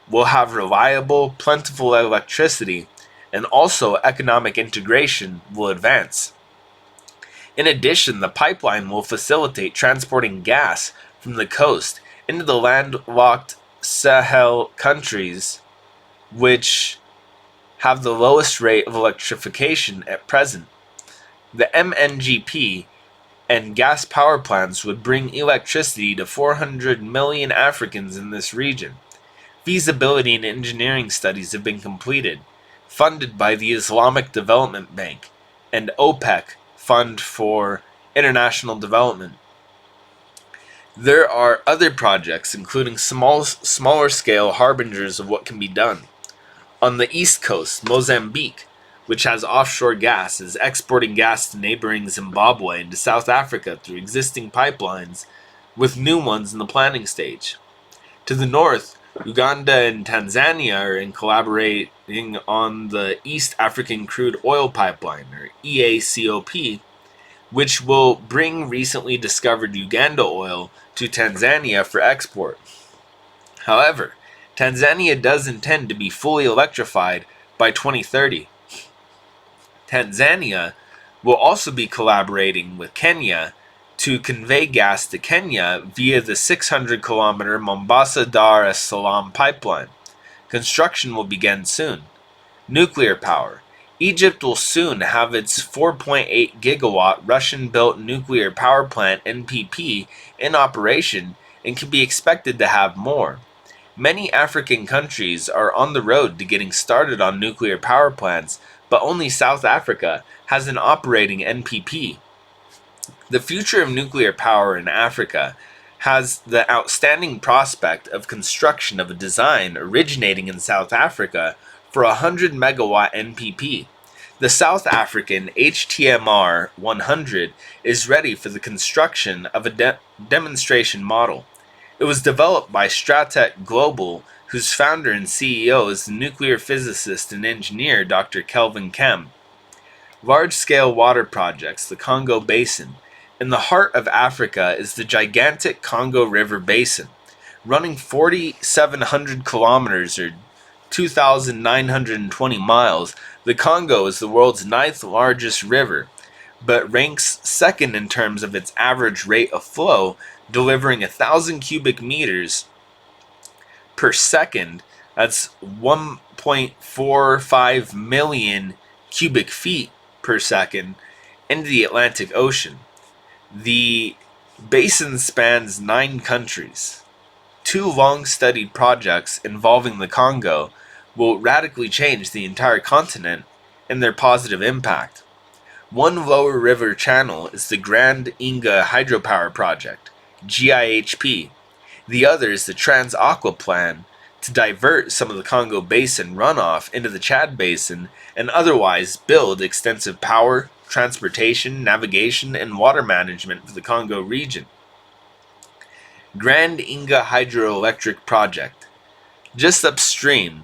will have reliable, plentiful electricity, and also economic integration will advance. In addition, the pipeline will facilitate transporting gas from the coast into the landlocked Sahel countries, which have the lowest rate of electrification at present. The MNGP and gas power plants would bring electricity to 400 million Africans in this region. Feasibility and engineering studies have been completed, funded by the Islamic Development Bank and OPEC, Fund for International Development. There are other projects, including smaller scale harbingers of what can be done. On the east coast, Mozambique, which has offshore gas, is exporting gas to neighboring Zimbabwe and to South Africa through existing pipelines, with new ones in the planning stage. To the north, Uganda and Tanzania are collaborating on the East African Crude Oil Pipeline, or EACOP, which will bring recently discovered Uganda oil to Tanzania for export. However, Tanzania does intend to be fully electrified by 2030. Tanzania will also be collaborating with Kenya to convey gas to Kenya via the 600-kilometer Mombasa-Dar es Salaam pipeline. Construction will begin soon. Nuclear power. Egypt will soon have its 4.8 gigawatt Russian-built nuclear power plant NPP in operation and can be expected to have more. Many African countries are on the road to getting started on nuclear power plants, but only South Africa has an operating NPP. The future of nuclear power in Africa has the outstanding prospect of construction of a design originating in South Africa for a 100 megawatt NPP. The South African HTMR 100 is ready for the construction of a demonstration model. It was developed by Stratec Global, whose founder and CEO is the nuclear physicist and engineer Dr. Kelvin Kem. Large-scale water projects, the Congo Basin. In the heart of Africa is the gigantic Congo River Basin. Running 4,700 kilometers or 2,920 miles, the Congo is the world's ninth largest river, but ranks second in terms of its average rate of flow, delivering 1,000 cubic meters per second. That's 1.45 million cubic feet per second into the Atlantic Ocean. The basin spans 9 countries. 2 long-studied projects involving the Congo will radically change the entire continent and their positive impact. One lower river channel is the Grand Inga Hydropower Project, GIHP. The other is the Trans-Aqua Plan to divert some of the Congo Basin runoff into the Chad Basin and otherwise build extensive power, transportation, navigation, and water management for the Congo region. Grand Inga Hydroelectric Project. Just upstream,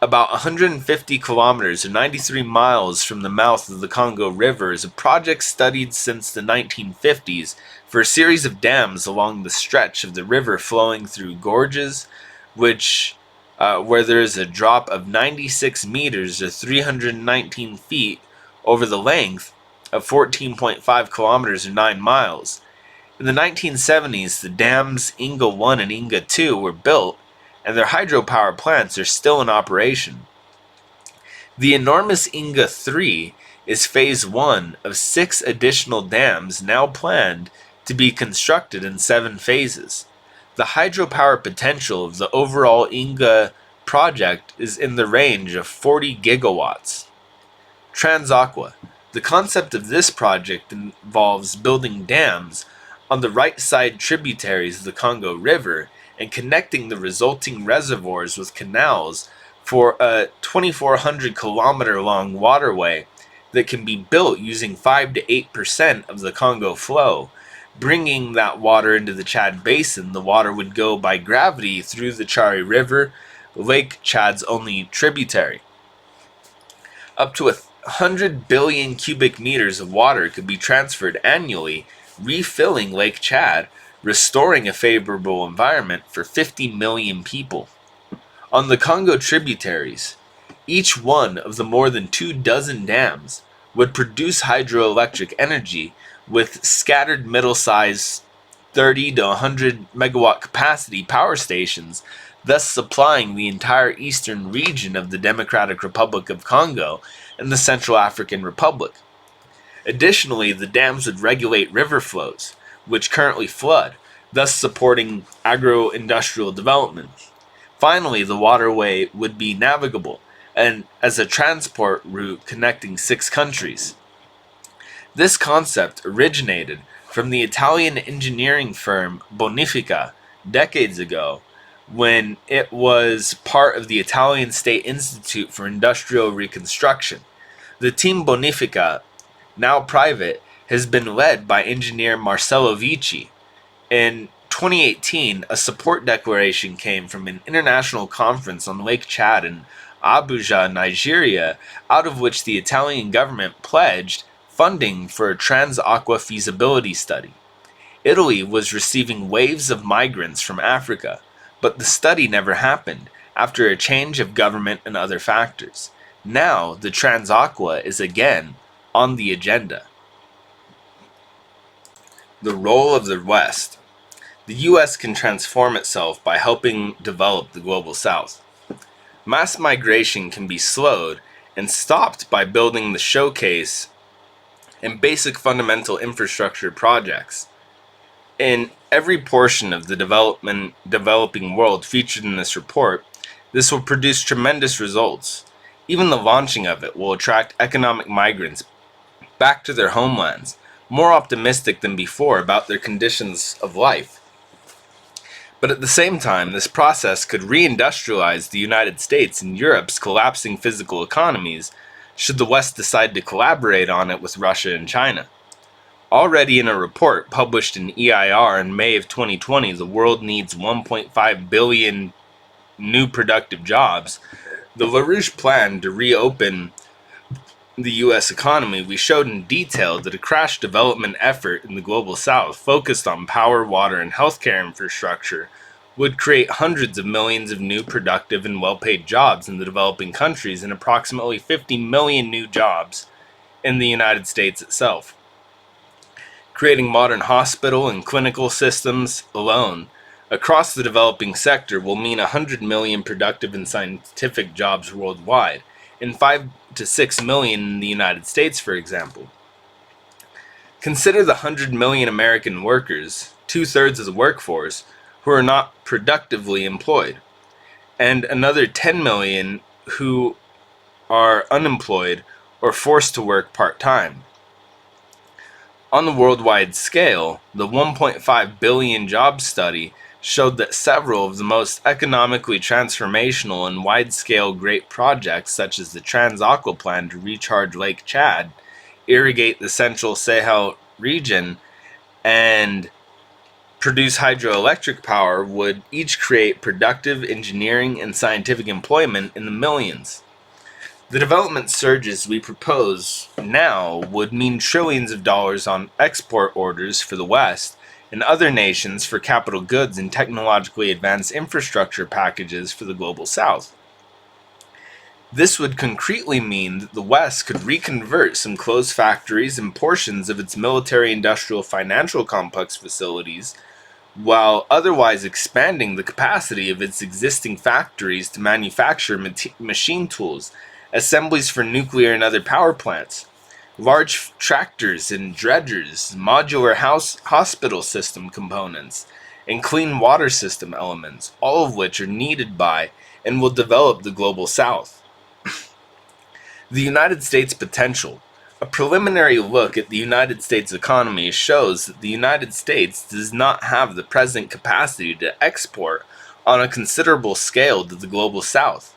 about 150 kilometers or 93 miles from the mouth of the Congo River, is a project studied since the 1950s for a series of dams along the stretch of the river flowing through gorges, where there is a drop of 96 meters or 319 feet over the length of 14.5 kilometers or 9 miles. In the 1970s, the dams Inga 1 and Inga 2 were built, and their hydropower plants are still in operation. The enormous Inga 3 is phase 1 of 6 additional dams now planned to be constructed in 7 phases. The hydropower potential of the overall Inga project is in the range of 40 gigawatts. Trans-Aqua. The concept of this project involves building dams on the right side tributaries of the Congo River and connecting the resulting reservoirs with canals for a 2,400 kilometer long waterway that can be built using 5 to 8% of the Congo flow. Bringing that water into the Chad Basin, the water would go by gravity through the Chari River, Lake Chad's only tributary. Up to 100 billion cubic meters of water could be transferred annually, refilling Lake Chad, restoring a favorable environment for 50 million people. On the Congo tributaries, each one of the more than 24 dams would produce hydroelectric energy with scattered middle-sized 30 to 100 megawatt capacity power stations, thus supplying the entire eastern region of the Democratic Republic of Congo and the Central African Republic. Additionally, the dams would regulate river flows, which currently flood, thus supporting agro-industrial development. Finally, the waterway would be navigable and as a transport route connecting 6 countries. This concept originated from the Italian engineering firm Bonifica decades ago, when it was part of the Italian State Institute for Industrial Reconstruction. The team Bonifica, now private, has been led by engineer Marcello Vici. In 2018, a support declaration came from an international conference on Lake Chad in Abuja, Nigeria, out of which the Italian government pledged funding for a Trans-Aqua feasibility study. Italy was receiving waves of migrants from Africa, but the study never happened after a change of government and other factors. Now, the Trans-Aqua is again on the agenda. The role of the West. The U.S. can transform itself by helping develop the global South. Mass migration can be slowed and stopped by building the showcase and basic fundamental infrastructure projects. In every portion of the developing world featured in this report, this will produce tremendous results. Even the launching of it will attract economic migrants back to their homelands, more optimistic than before about their conditions of life. But at the same time, this process could reindustrialize the United States and Europe's collapsing physical economies should the West decide to collaborate on it with Russia and China. Already in a report published in EIR in May of 2020, the world needs 1.5 billion new productive jobs. The LaRouche plan to reopen the U.S. economy, we showed in detail that a crash development effort in the global South focused on power, water, and healthcare infrastructure would create hundreds of millions of new productive and well-paid jobs in the developing countries and approximately 50 million new jobs in the United States itself. Creating modern hospital and clinical systems alone across the developing sector will mean 100 million productive and scientific jobs worldwide, and 5 to 6 million in the United States, for example. Consider the 100 million American workers, 2/3 of the workforce, who are not productively employed, and another 10 million who are unemployed or forced to work part-time. On the worldwide scale, the 1.5 billion jobs study showed that several of the most economically transformational and wide-scale great projects, such as the Trans-Aqua Plan to recharge Lake Chad, irrigate the central Sahel region, and produce hydroelectric power, would each create productive engineering and scientific employment in the millions. The development surges we propose now would mean trillions of dollars on export orders for the West and other nations for capital goods and technologically advanced infrastructure packages for the global South. This would concretely mean that the West could reconvert some closed factories and portions of its military-industrial financial complex facilities, while otherwise expanding the capacity of its existing factories to manufacture machine tools, assemblies for nuclear and other power plants, large tractors and dredgers, modular hospital system components, and clean water system elements, all of which are needed by and will develop the global South. The United States potential. A preliminary look at the United States economy shows that the United States does not have the present capacity to export on a considerable scale to the global South.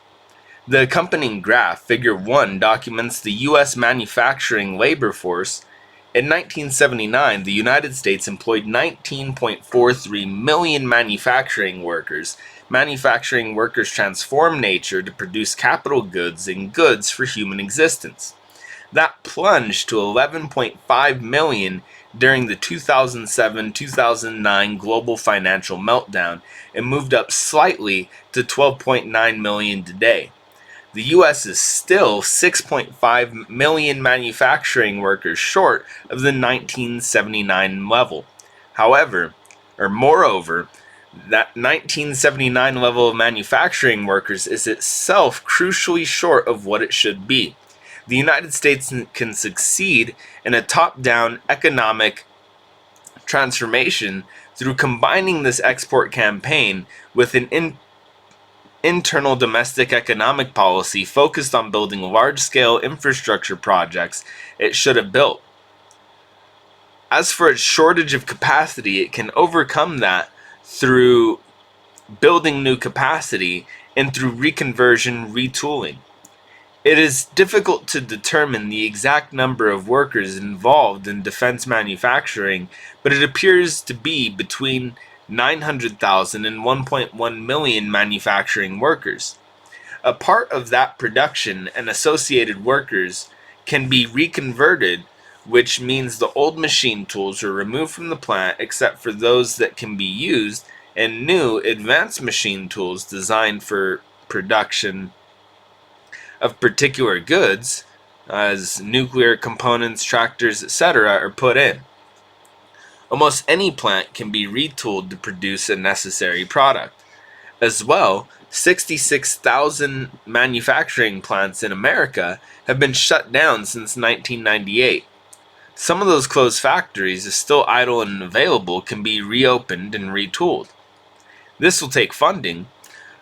The accompanying graph, Figure 1, documents the U.S. manufacturing labor force. In 1979, the United States employed 19.43 million manufacturing workers. Manufacturing workers transform nature to produce capital goods and goods for human existence. That plunged to 11.5 million during the 2007-2009 global financial meltdown and moved up slightly to 12.9 million today. The U.S. is still 6.5 million manufacturing workers short of the 1979 level. Moreover, that 1979 level of manufacturing workers is itself crucially short of what it should be. The United States can succeed in a top-down economic transformation through combining this export campaign with an internal domestic economic policy focused on building large-scale infrastructure projects it should have built. As for its shortage of capacity, it can overcome that through building new capacity and through reconversion, retooling. It is difficult to determine the exact number of workers involved in defense manufacturing, but it appears to be between 900,000 and 1.1 million manufacturing workers. A part of that production and associated workers can be reconverted, which means the old machine tools are removed from the plant except for those that can be used, and new advanced machine tools designed for production of particular goods, as nuclear components, tractors, etc., are put in. Almost any plant can be retooled to produce a necessary product. As well, 66,000 manufacturing plants in America have been shut down since 1998. Some of those closed factories, if still idle and available, can be reopened and retooled. This will take funding.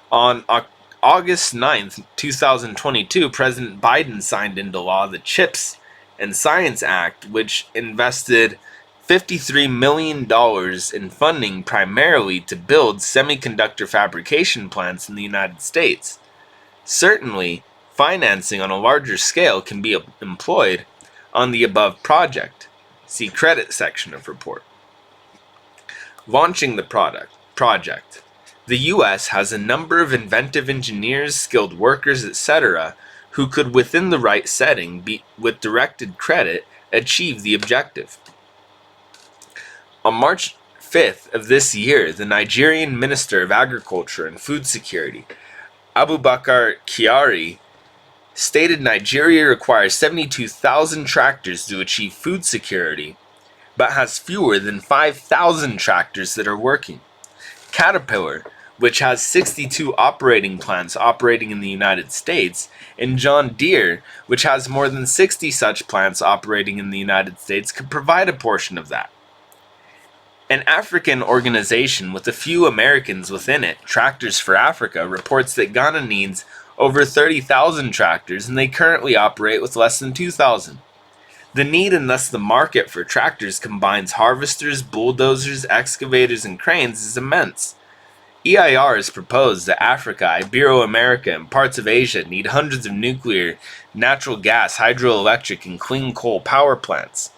On August 9, 2022, President Biden signed into law the CHIPS and Science Act, which invested $53 million in funding primarily to build semiconductor fabrication plants in the United States. Certainly, financing on a larger scale can be employed on the above project. See credit section of report. Launching the project. The U.S. has a number of inventive engineers, skilled workers, etc., who could, within the right setting, with directed credit, achieve the objective. On March 5th of this year, the Nigerian Minister of Agriculture and Food Security, Abubakar Kyari, stated Nigeria requires 72,000 tractors to achieve food security, but has fewer than 5,000 tractors that are working. Caterpillar, which has 62 operating plants operating in the United States, and John Deere, which has more than 60 such plants operating in the United States, could provide a portion of that. An African organization with a few Americans within it, Tractors for Africa, reports that Ghana needs over 30,000 tractors and they currently operate with less than 2,000. The need and thus the market for tractors combines harvesters, bulldozers, excavators, and cranes is immense. EIR has proposed that Africa, Ibero-America, and parts of Asia need hundreds of nuclear, natural gas, hydroelectric, and clean coal power plants.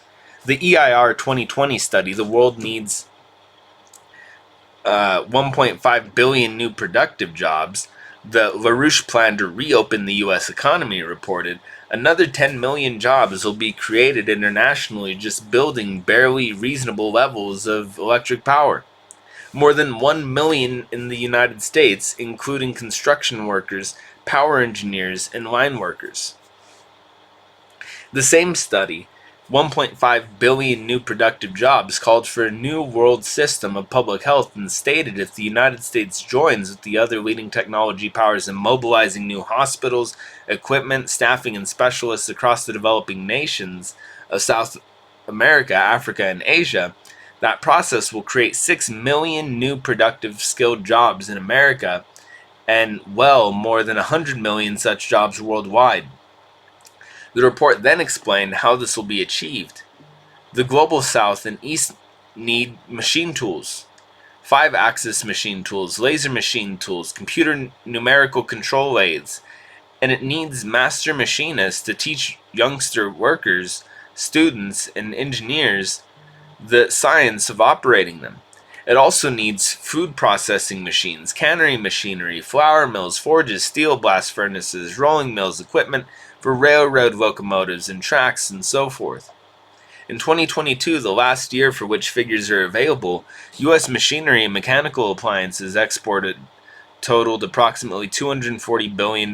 The EIR 2020 study, the world needs 1.5 billion new productive jobs. The LaRouche plan to reopen the U.S. economy reported another 10 million jobs will be created internationally just building barely reasonable levels of electric power. More than 1 million in the United States, including construction workers, power engineers, and line workers. The same study, 1.5 billion new productive jobs, called for a new world system of public health and stated if the United States joins with the other leading technology powers in mobilizing new hospitals, equipment, staffing, and specialists across the developing nations of South America, Africa, and Asia, that process will create 6 million new productive skilled jobs in America and well more than 100 million such jobs worldwide. The report then explained how this will be achieved. The Global South and East need machine tools, 5-axis machine tools, laser machine tools, computer numerical control aids, and it needs master machinists to teach youngster workers, students, and engineers the science of operating them. It also needs food processing machines, cannery machinery, flour mills, forges, steel blast furnaces, rolling mills, equipment for railroad locomotives and tracks, and so forth. In 2022, the last year for which figures are available, U.S. machinery and mechanical appliances exported totaled approximately $240 billion.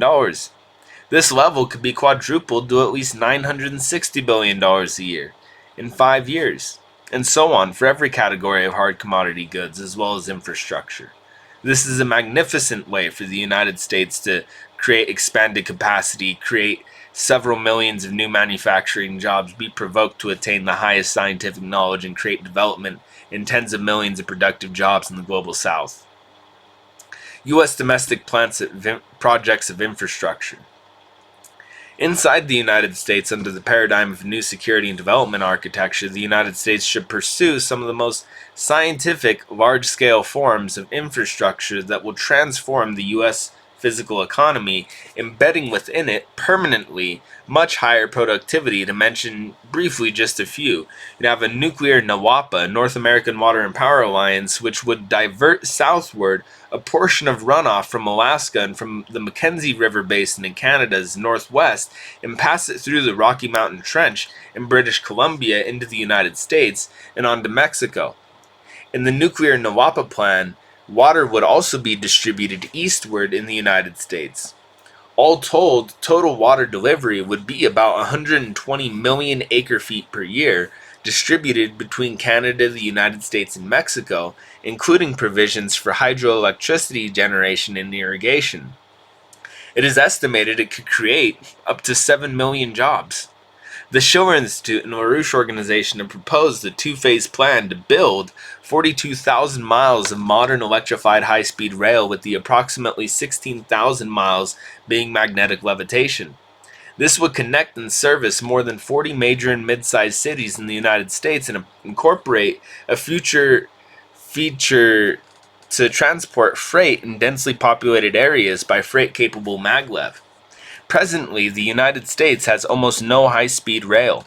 This level could be quadrupled to at least $960 billion a year in 5 years, and so on for every category of hard commodity goods as well as infrastructure. This is a magnificent way for the United States to create expanded capacity, create several millions of new manufacturing jobs, be provoked to attain the highest scientific knowledge, and create development in tens of millions of productive jobs in the global south. U.S. domestic projects of infrastructure. Inside the United States, under the paradigm of new security and development architecture, the United States should pursue some of the most scientific, large-scale forms of infrastructure that will transform the U.S. physical economy, embedding within it permanently much higher productivity. To mention briefly just a few, you'd have a nuclear NWAPA, North American Water and Power Alliance, which would divert southward a portion of runoff from Alaska and from the Mackenzie River Basin in Canada's northwest and pass it through the Rocky Mountain Trench in British Columbia into the United States and on to Mexico. In the nuclear NWAPA plan, water would also be distributed eastward in the United States. All told, total water delivery would be about 120 million acre-feet per year, distributed between Canada, the United States, and Mexico, including provisions for hydroelectricity generation and irrigation. It is estimated it could create up to 7 million jobs. The Schiller Institute and LaRouche organization have proposed a two-phase plan to build 42,000 miles of modern electrified high-speed rail, with the approximately 16,000 miles being magnetic levitation. This would connect and service more than 40 major and mid-sized cities in the United States and incorporate a future feature to transport freight in densely populated areas by freight-capable maglev. Presently, the United States has almost no high-speed rail.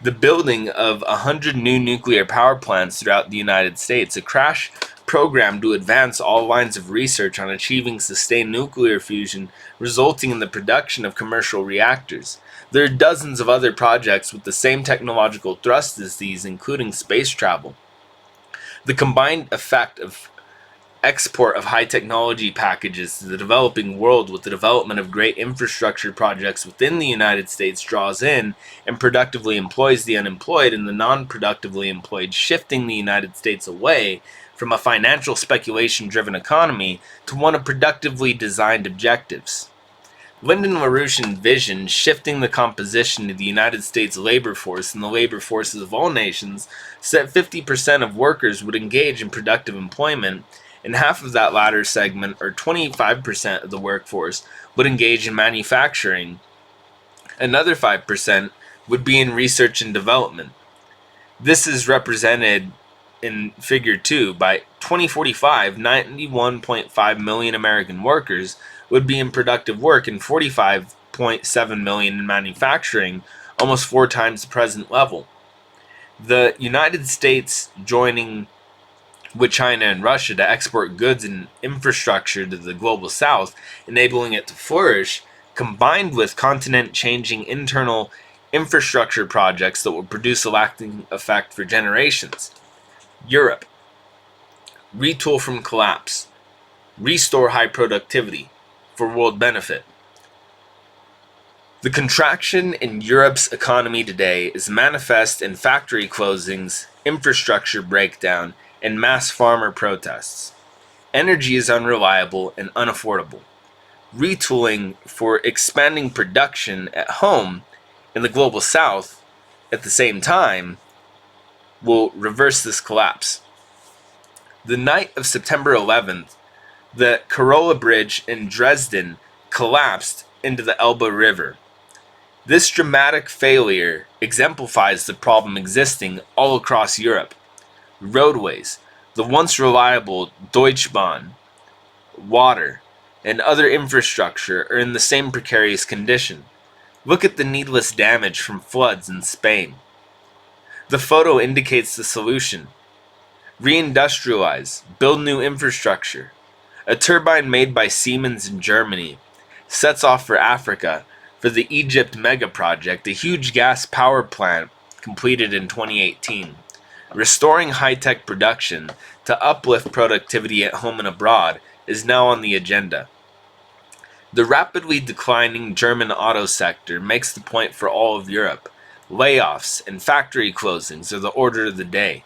The building of 100 new nuclear power plants throughout the United States, a crash program to advance all lines of research on achieving sustained nuclear fusion, resulting in the production of commercial reactors. There are dozens of other projects with the same technological thrust as these, including space travel. The combined effect of export of high technology packages to the developing world with the development of great infrastructure projects within the United States draws in and productively employs the unemployed and the non-productively employed, shifting the United States away from a financial speculation-driven economy to one of productively designed objectives. Lyndon LaRouche envisioned shifting the composition of the United States labor force and the labor forces of all nations so that 50% of workers would engage in productive employment, and half of that latter segment, or 25% of the workforce, would engage in manufacturing. Another 5% would be in research and development. This is represented in Figure 2. By 2045, 91.5 million American workers would be in productive work and 45.7 million in manufacturing, almost 4 times the present level. The United States joining with China and Russia to export goods and infrastructure to the global south, enabling it to flourish, combined with continent-changing internal infrastructure projects that will produce a lasting effect for generations. Europe. Retool from collapse. Restore high productivity for world benefit. The contraction in Europe's economy today is manifest in factory closings, infrastructure breakdown, and mass farmer protests. Energy is unreliable and unaffordable. Retooling for expanding production at home in the global south at the same time will reverse this collapse. The night of September 11th, the Karola Bridge in Dresden collapsed into the Elbe River. This dramatic failure exemplifies the problem existing all across Europe. Roadways, the once reliable Deutsche Bahn, water, and other infrastructure are in the same precarious condition. Look at the needless damage from floods in Spain. The photo indicates the solution. Reindustrialize, build new infrastructure. A turbine made by Siemens in Germany sets off for Africa for the Egypt mega project, a huge gas power plant completed in 2018. Restoring high-tech production to uplift productivity at home and abroad is now on the agenda. The rapidly declining German auto sector makes the point for all of Europe. Layoffs and factory closings are the order of the day.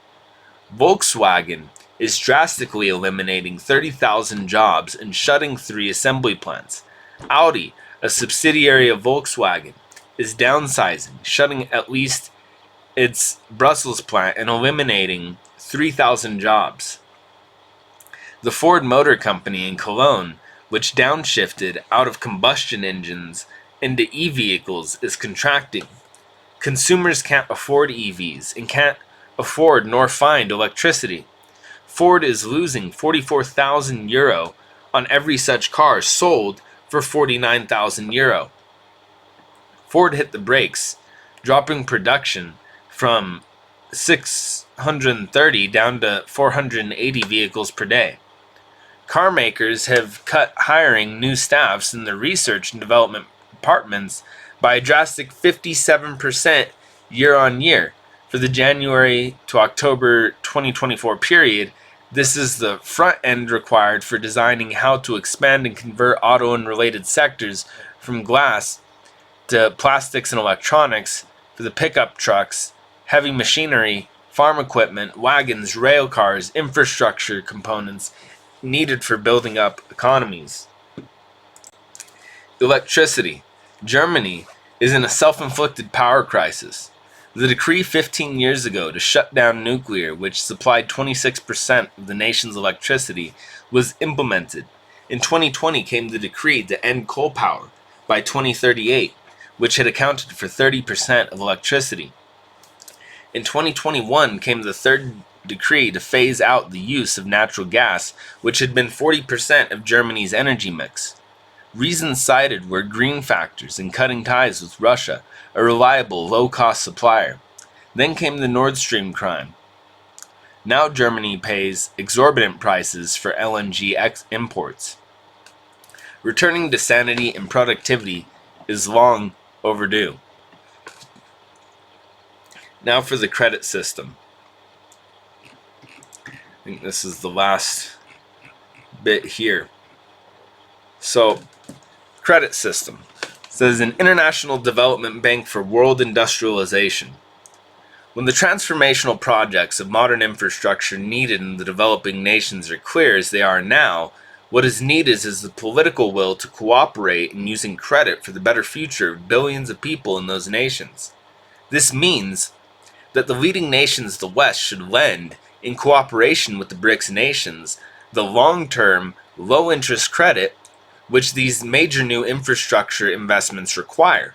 Volkswagen is drastically eliminating 30,000 jobs and shutting 3 assembly plants. Audi, a subsidiary of Volkswagen, is downsizing, shutting at least its Brussels plant and eliminating 3,000 jobs. The Ford Motor Company in Cologne, which downshifted out of combustion engines into e-vehicles, is contracting. Consumers can't afford EVs and can't afford nor find electricity. Ford is losing €44,000 on every such car sold for €49,000. Ford hit the brakes, dropping production from 630 down to 480 vehicles per day. Car makers have cut hiring new staffs in their research and development departments by a drastic 57% year on year. For the January to October 2024 period, this is the front end required for designing how to expand and convert auto and related sectors from glass to plastics and electronics for the pickup trucks, heavy machinery, farm equipment, wagons, rail cars, infrastructure components needed for building up economies. Electricity. Germany is in a self-inflicted power crisis. The decree 15 years ago to shut down nuclear, which supplied 26% of the nation's electricity, was implemented. In 2020 came the decree to end coal power by 2038, which had accounted for 30% of electricity. In 2021 came the third decree to phase out the use of natural gas, which had been 40% of Germany's energy mix. Reasons cited were green factors and cutting ties with Russia, a reliable, low-cost supplier. Then came the Nord Stream crime. Now Germany pays exorbitant prices for LNG imports. Returning to sanity and productivity is long overdue. Now for the credit system. I think this is the last bit here. So, credit system. It says an international development bank for world industrialization. When the transformational projects of modern infrastructure needed in the developing nations are clear as they are now, what is needed is the political will to cooperate in using credit for the better future of billions of people in those nations. This means that the leading nations of the West should lend, in cooperation with the BRICS nations, the long-term, low-interest credit which these major new infrastructure investments require.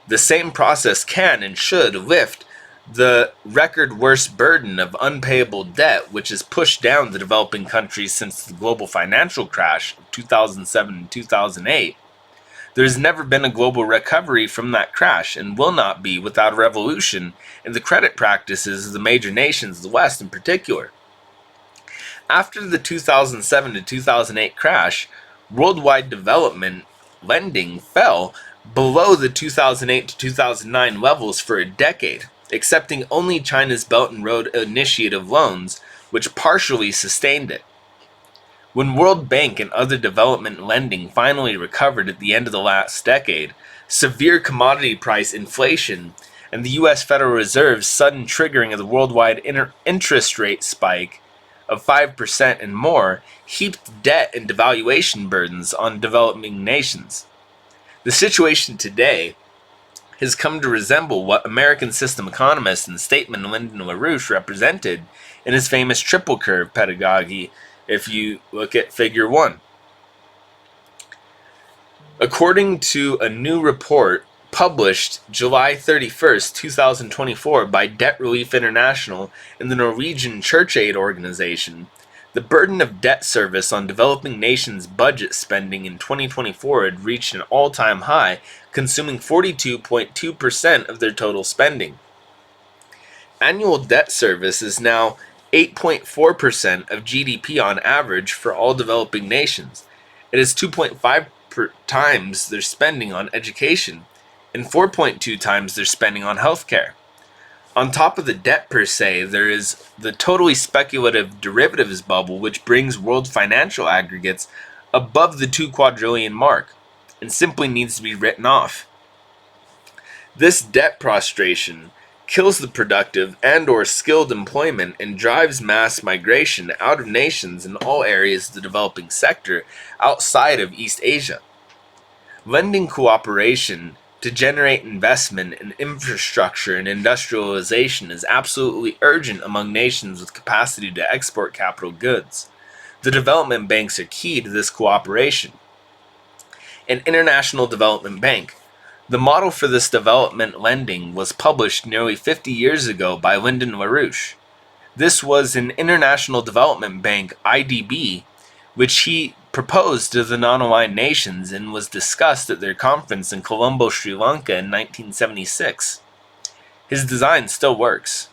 The same process can and should lift the record worst burden of unpayable debt which has pushed down the developing countries since the global financial crash of 2007 and 2008. There has never been a global recovery from that crash and will not be without a revolution in the credit practices of the major nations of the West in particular. After the 2007 to 2008 crash, worldwide development lending fell below the 2008 to 2009 levels for a decade, accepting only China's Belt and Road Initiative loans, which partially sustained it. When World Bank and other development lending finally recovered at the end of the last decade, severe commodity price inflation and the U.S. Federal Reserve's sudden triggering of the worldwide interest rate spike of 5% and more heaped debt and devaluation burdens on developing nations. The situation today has come to resemble what American system economist and statesman Lyndon LaRouche represented in his famous triple curve pedagogy, if you look at figure 1. According to a new report published July 31st, 2024 by Debt Relief International and the Norwegian Church Aid Organization, the burden of debt service on developing nations' budget spending in 2024 had reached an all-time high, consuming 42.2% of their total spending. Annual debt service is now 8.4% of GDP on average for all developing nations. It is 2.5 times their spending on education and 4.2 times their spending on healthcare. On top of the debt per se, there is the totally speculative derivatives bubble which brings world financial aggregates above the 2 quadrillion mark and simply needs to be written off. This debt prostration kills the productive and or skilled employment and drives mass migration out of nations in all areas of the developing sector outside of East Asia. Lending cooperation to generate investment in infrastructure and industrialization is absolutely urgent among nations with capacity to export capital goods. The development banks are key to this cooperation. An international development bank. The model for this development lending was published nearly 50 years ago by Lyndon LaRouche. This was an International Development Bank, IDB, which he proposed to the non-aligned nations and was discussed at their conference in Colombo, Sri Lanka in 1976. His design still works.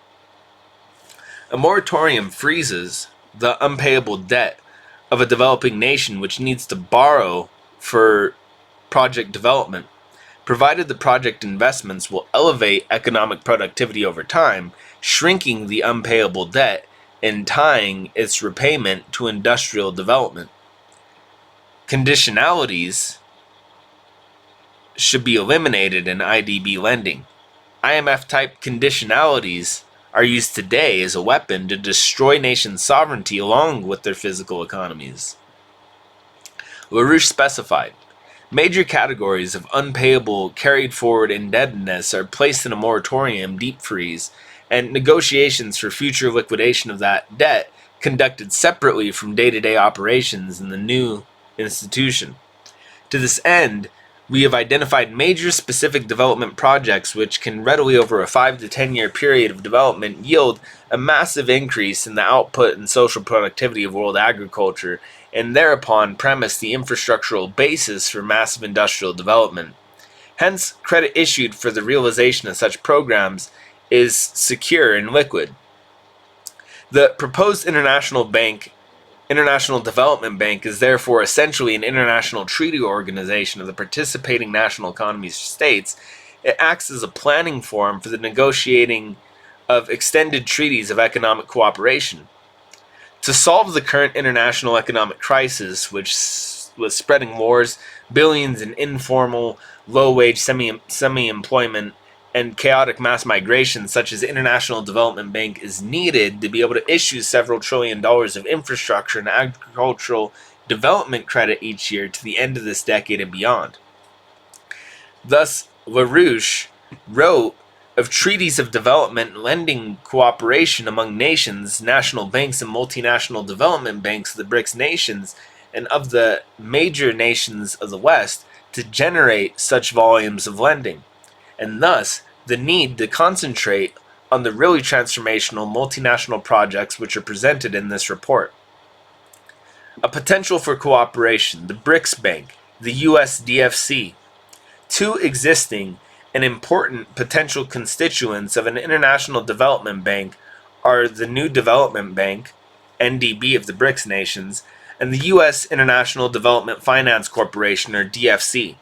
A moratorium freezes the unpayable debt of a developing nation which needs to borrow for project development, provided the project investments will elevate economic productivity over time, shrinking the unpayable debt and tying its repayment to industrial development. Conditionalities should be eliminated in IDB lending. IMF-type conditionalities are used today as a weapon to destroy nation sovereignty along with their physical economies. LaRouche specified, major categories of unpayable carried forward indebtedness are placed in a moratorium deep freeze, and negotiations for future liquidation of that debt conducted separately from day-to-day operations in the new institution. To this end, we have identified major specific development projects which can readily over a 5 to 10 year period of development yield a massive increase in the output and social productivity of world agriculture and thereupon premise the infrastructural basis for massive industrial development. Hence, credit issued for the realization of such programs is secure and liquid. The proposed International Development Bank is therefore essentially an international treaty organization of the participating national economies or states. It acts as a planning forum for the negotiating of extended treaties of economic cooperation. To solve the current international economic crisis, which was spreading wars, billions in informal, low-wage semi-employment, and chaotic mass migration, such as International Development Bank is needed to be able to issue several $1 trillion of infrastructure and agricultural development credit each year to the end of this decade and beyond. Thus, LaRouche wrote of treaties of development and lending cooperation among nations, national banks, and multinational development banks of the BRICS nations and of the major nations of the West to generate such volumes of lending, and thus the need to concentrate on the really transformational multinational projects which are presented in this report. A potential for cooperation, the BRICS Bank, the US DFC, two existing and important potential constituents of an international development bank are the New Development Bank, NDB of the BRICS nations, and the U.S. International Development Finance Corporation, or DFC.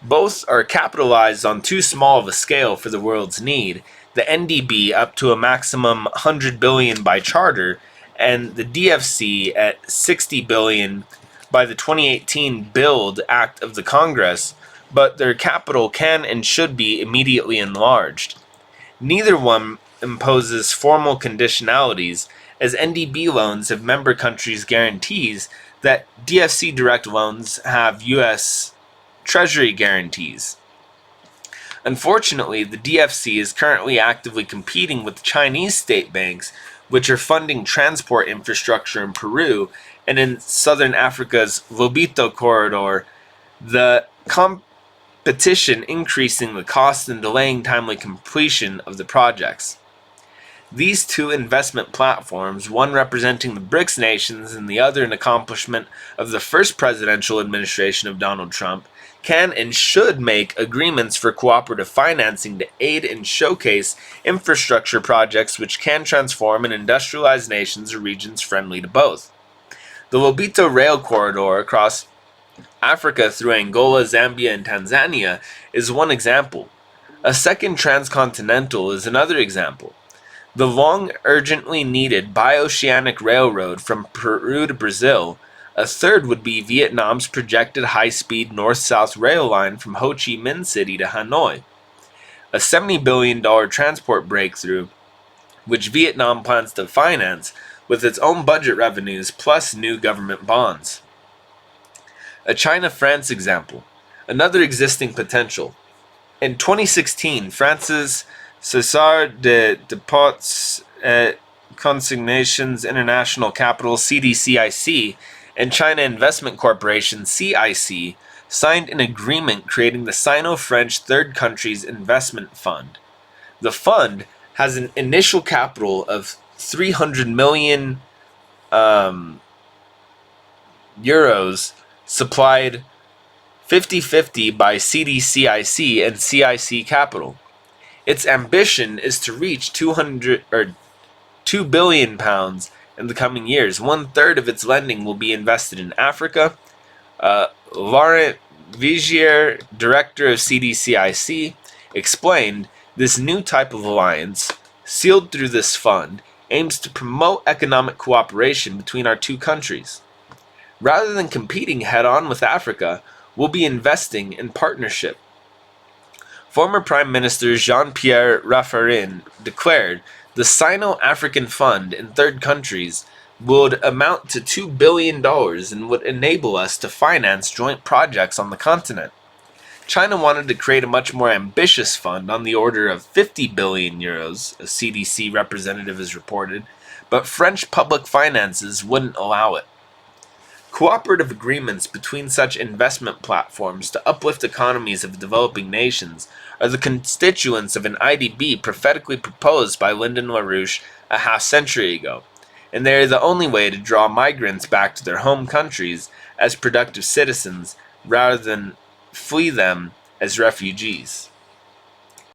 Both are capitalized on too small of a scale for the world's need, the NDB up to a maximum $100 billion by charter, and the DFC at $60 billion by the 2018 Build Act of the Congress, but their capital can and should be immediately enlarged. Neither one imposes formal conditionalities, as NDB loans have member countries' guarantees that DFC direct loans have U.S. Treasury guarantees. Unfortunately, the DFC is currently actively competing with Chinese state banks, which are funding transport infrastructure in Peru and in southern Africa's Lobito corridor. The competition increasing the cost and delaying timely completion of the projects. These two investment platforms, one representing the BRICS nations and the other an accomplishment of the first presidential administration of Donald Trump, can and should make agreements for cooperative financing to aid and showcase infrastructure projects which can transform and industrialize nations or regions friendly to both. The Lobito Rail Corridor across Africa through Angola, Zambia, and Tanzania is one example. A second transcontinental is another example. The long, urgently needed bioceanic railroad from Peru to Brazil. A third would be Vietnam's projected high-speed north-south rail line from Ho Chi Minh City to Hanoi. A $70 billion transport breakthrough, which Vietnam plans to finance with its own budget revenues plus new government bonds. A China-France example, another existing potential. In 2016, France's César de Dépôts et Consignations International Capital, CDCIC, and China Investment Corporation, CIC, signed an agreement creating the Sino-French Third Countries Investment Fund. The fund has an initial capital of 300 million euros, supplied 50-50 by CDCIC and CIC Capital. Its ambition is to reach £2 billion in the coming years. 1/3 of its lending will be invested in Africa. Laurent Vigier, director of CDCIC, explained this new type of alliance, sealed through this fund, aims to promote economic cooperation between our two countries. Rather than competing head-on with Africa, we'll be investing in partnership. Former Prime Minister Jean-Pierre Raffarin declared the Sino-African Fund in third countries would amount to $2 billion and would enable us to finance joint projects on the continent. China wanted to create a much more ambitious fund on the order of 50 billion euros, a CDC representative has reported, but French public finances wouldn't allow it. Cooperative agreements between such investment platforms to uplift economies of developing nations are the constituents of an IDB prophetically proposed by Lyndon LaRouche a half-century ago, and they are the only way to draw migrants back to their home countries as productive citizens rather than flee them as refugees.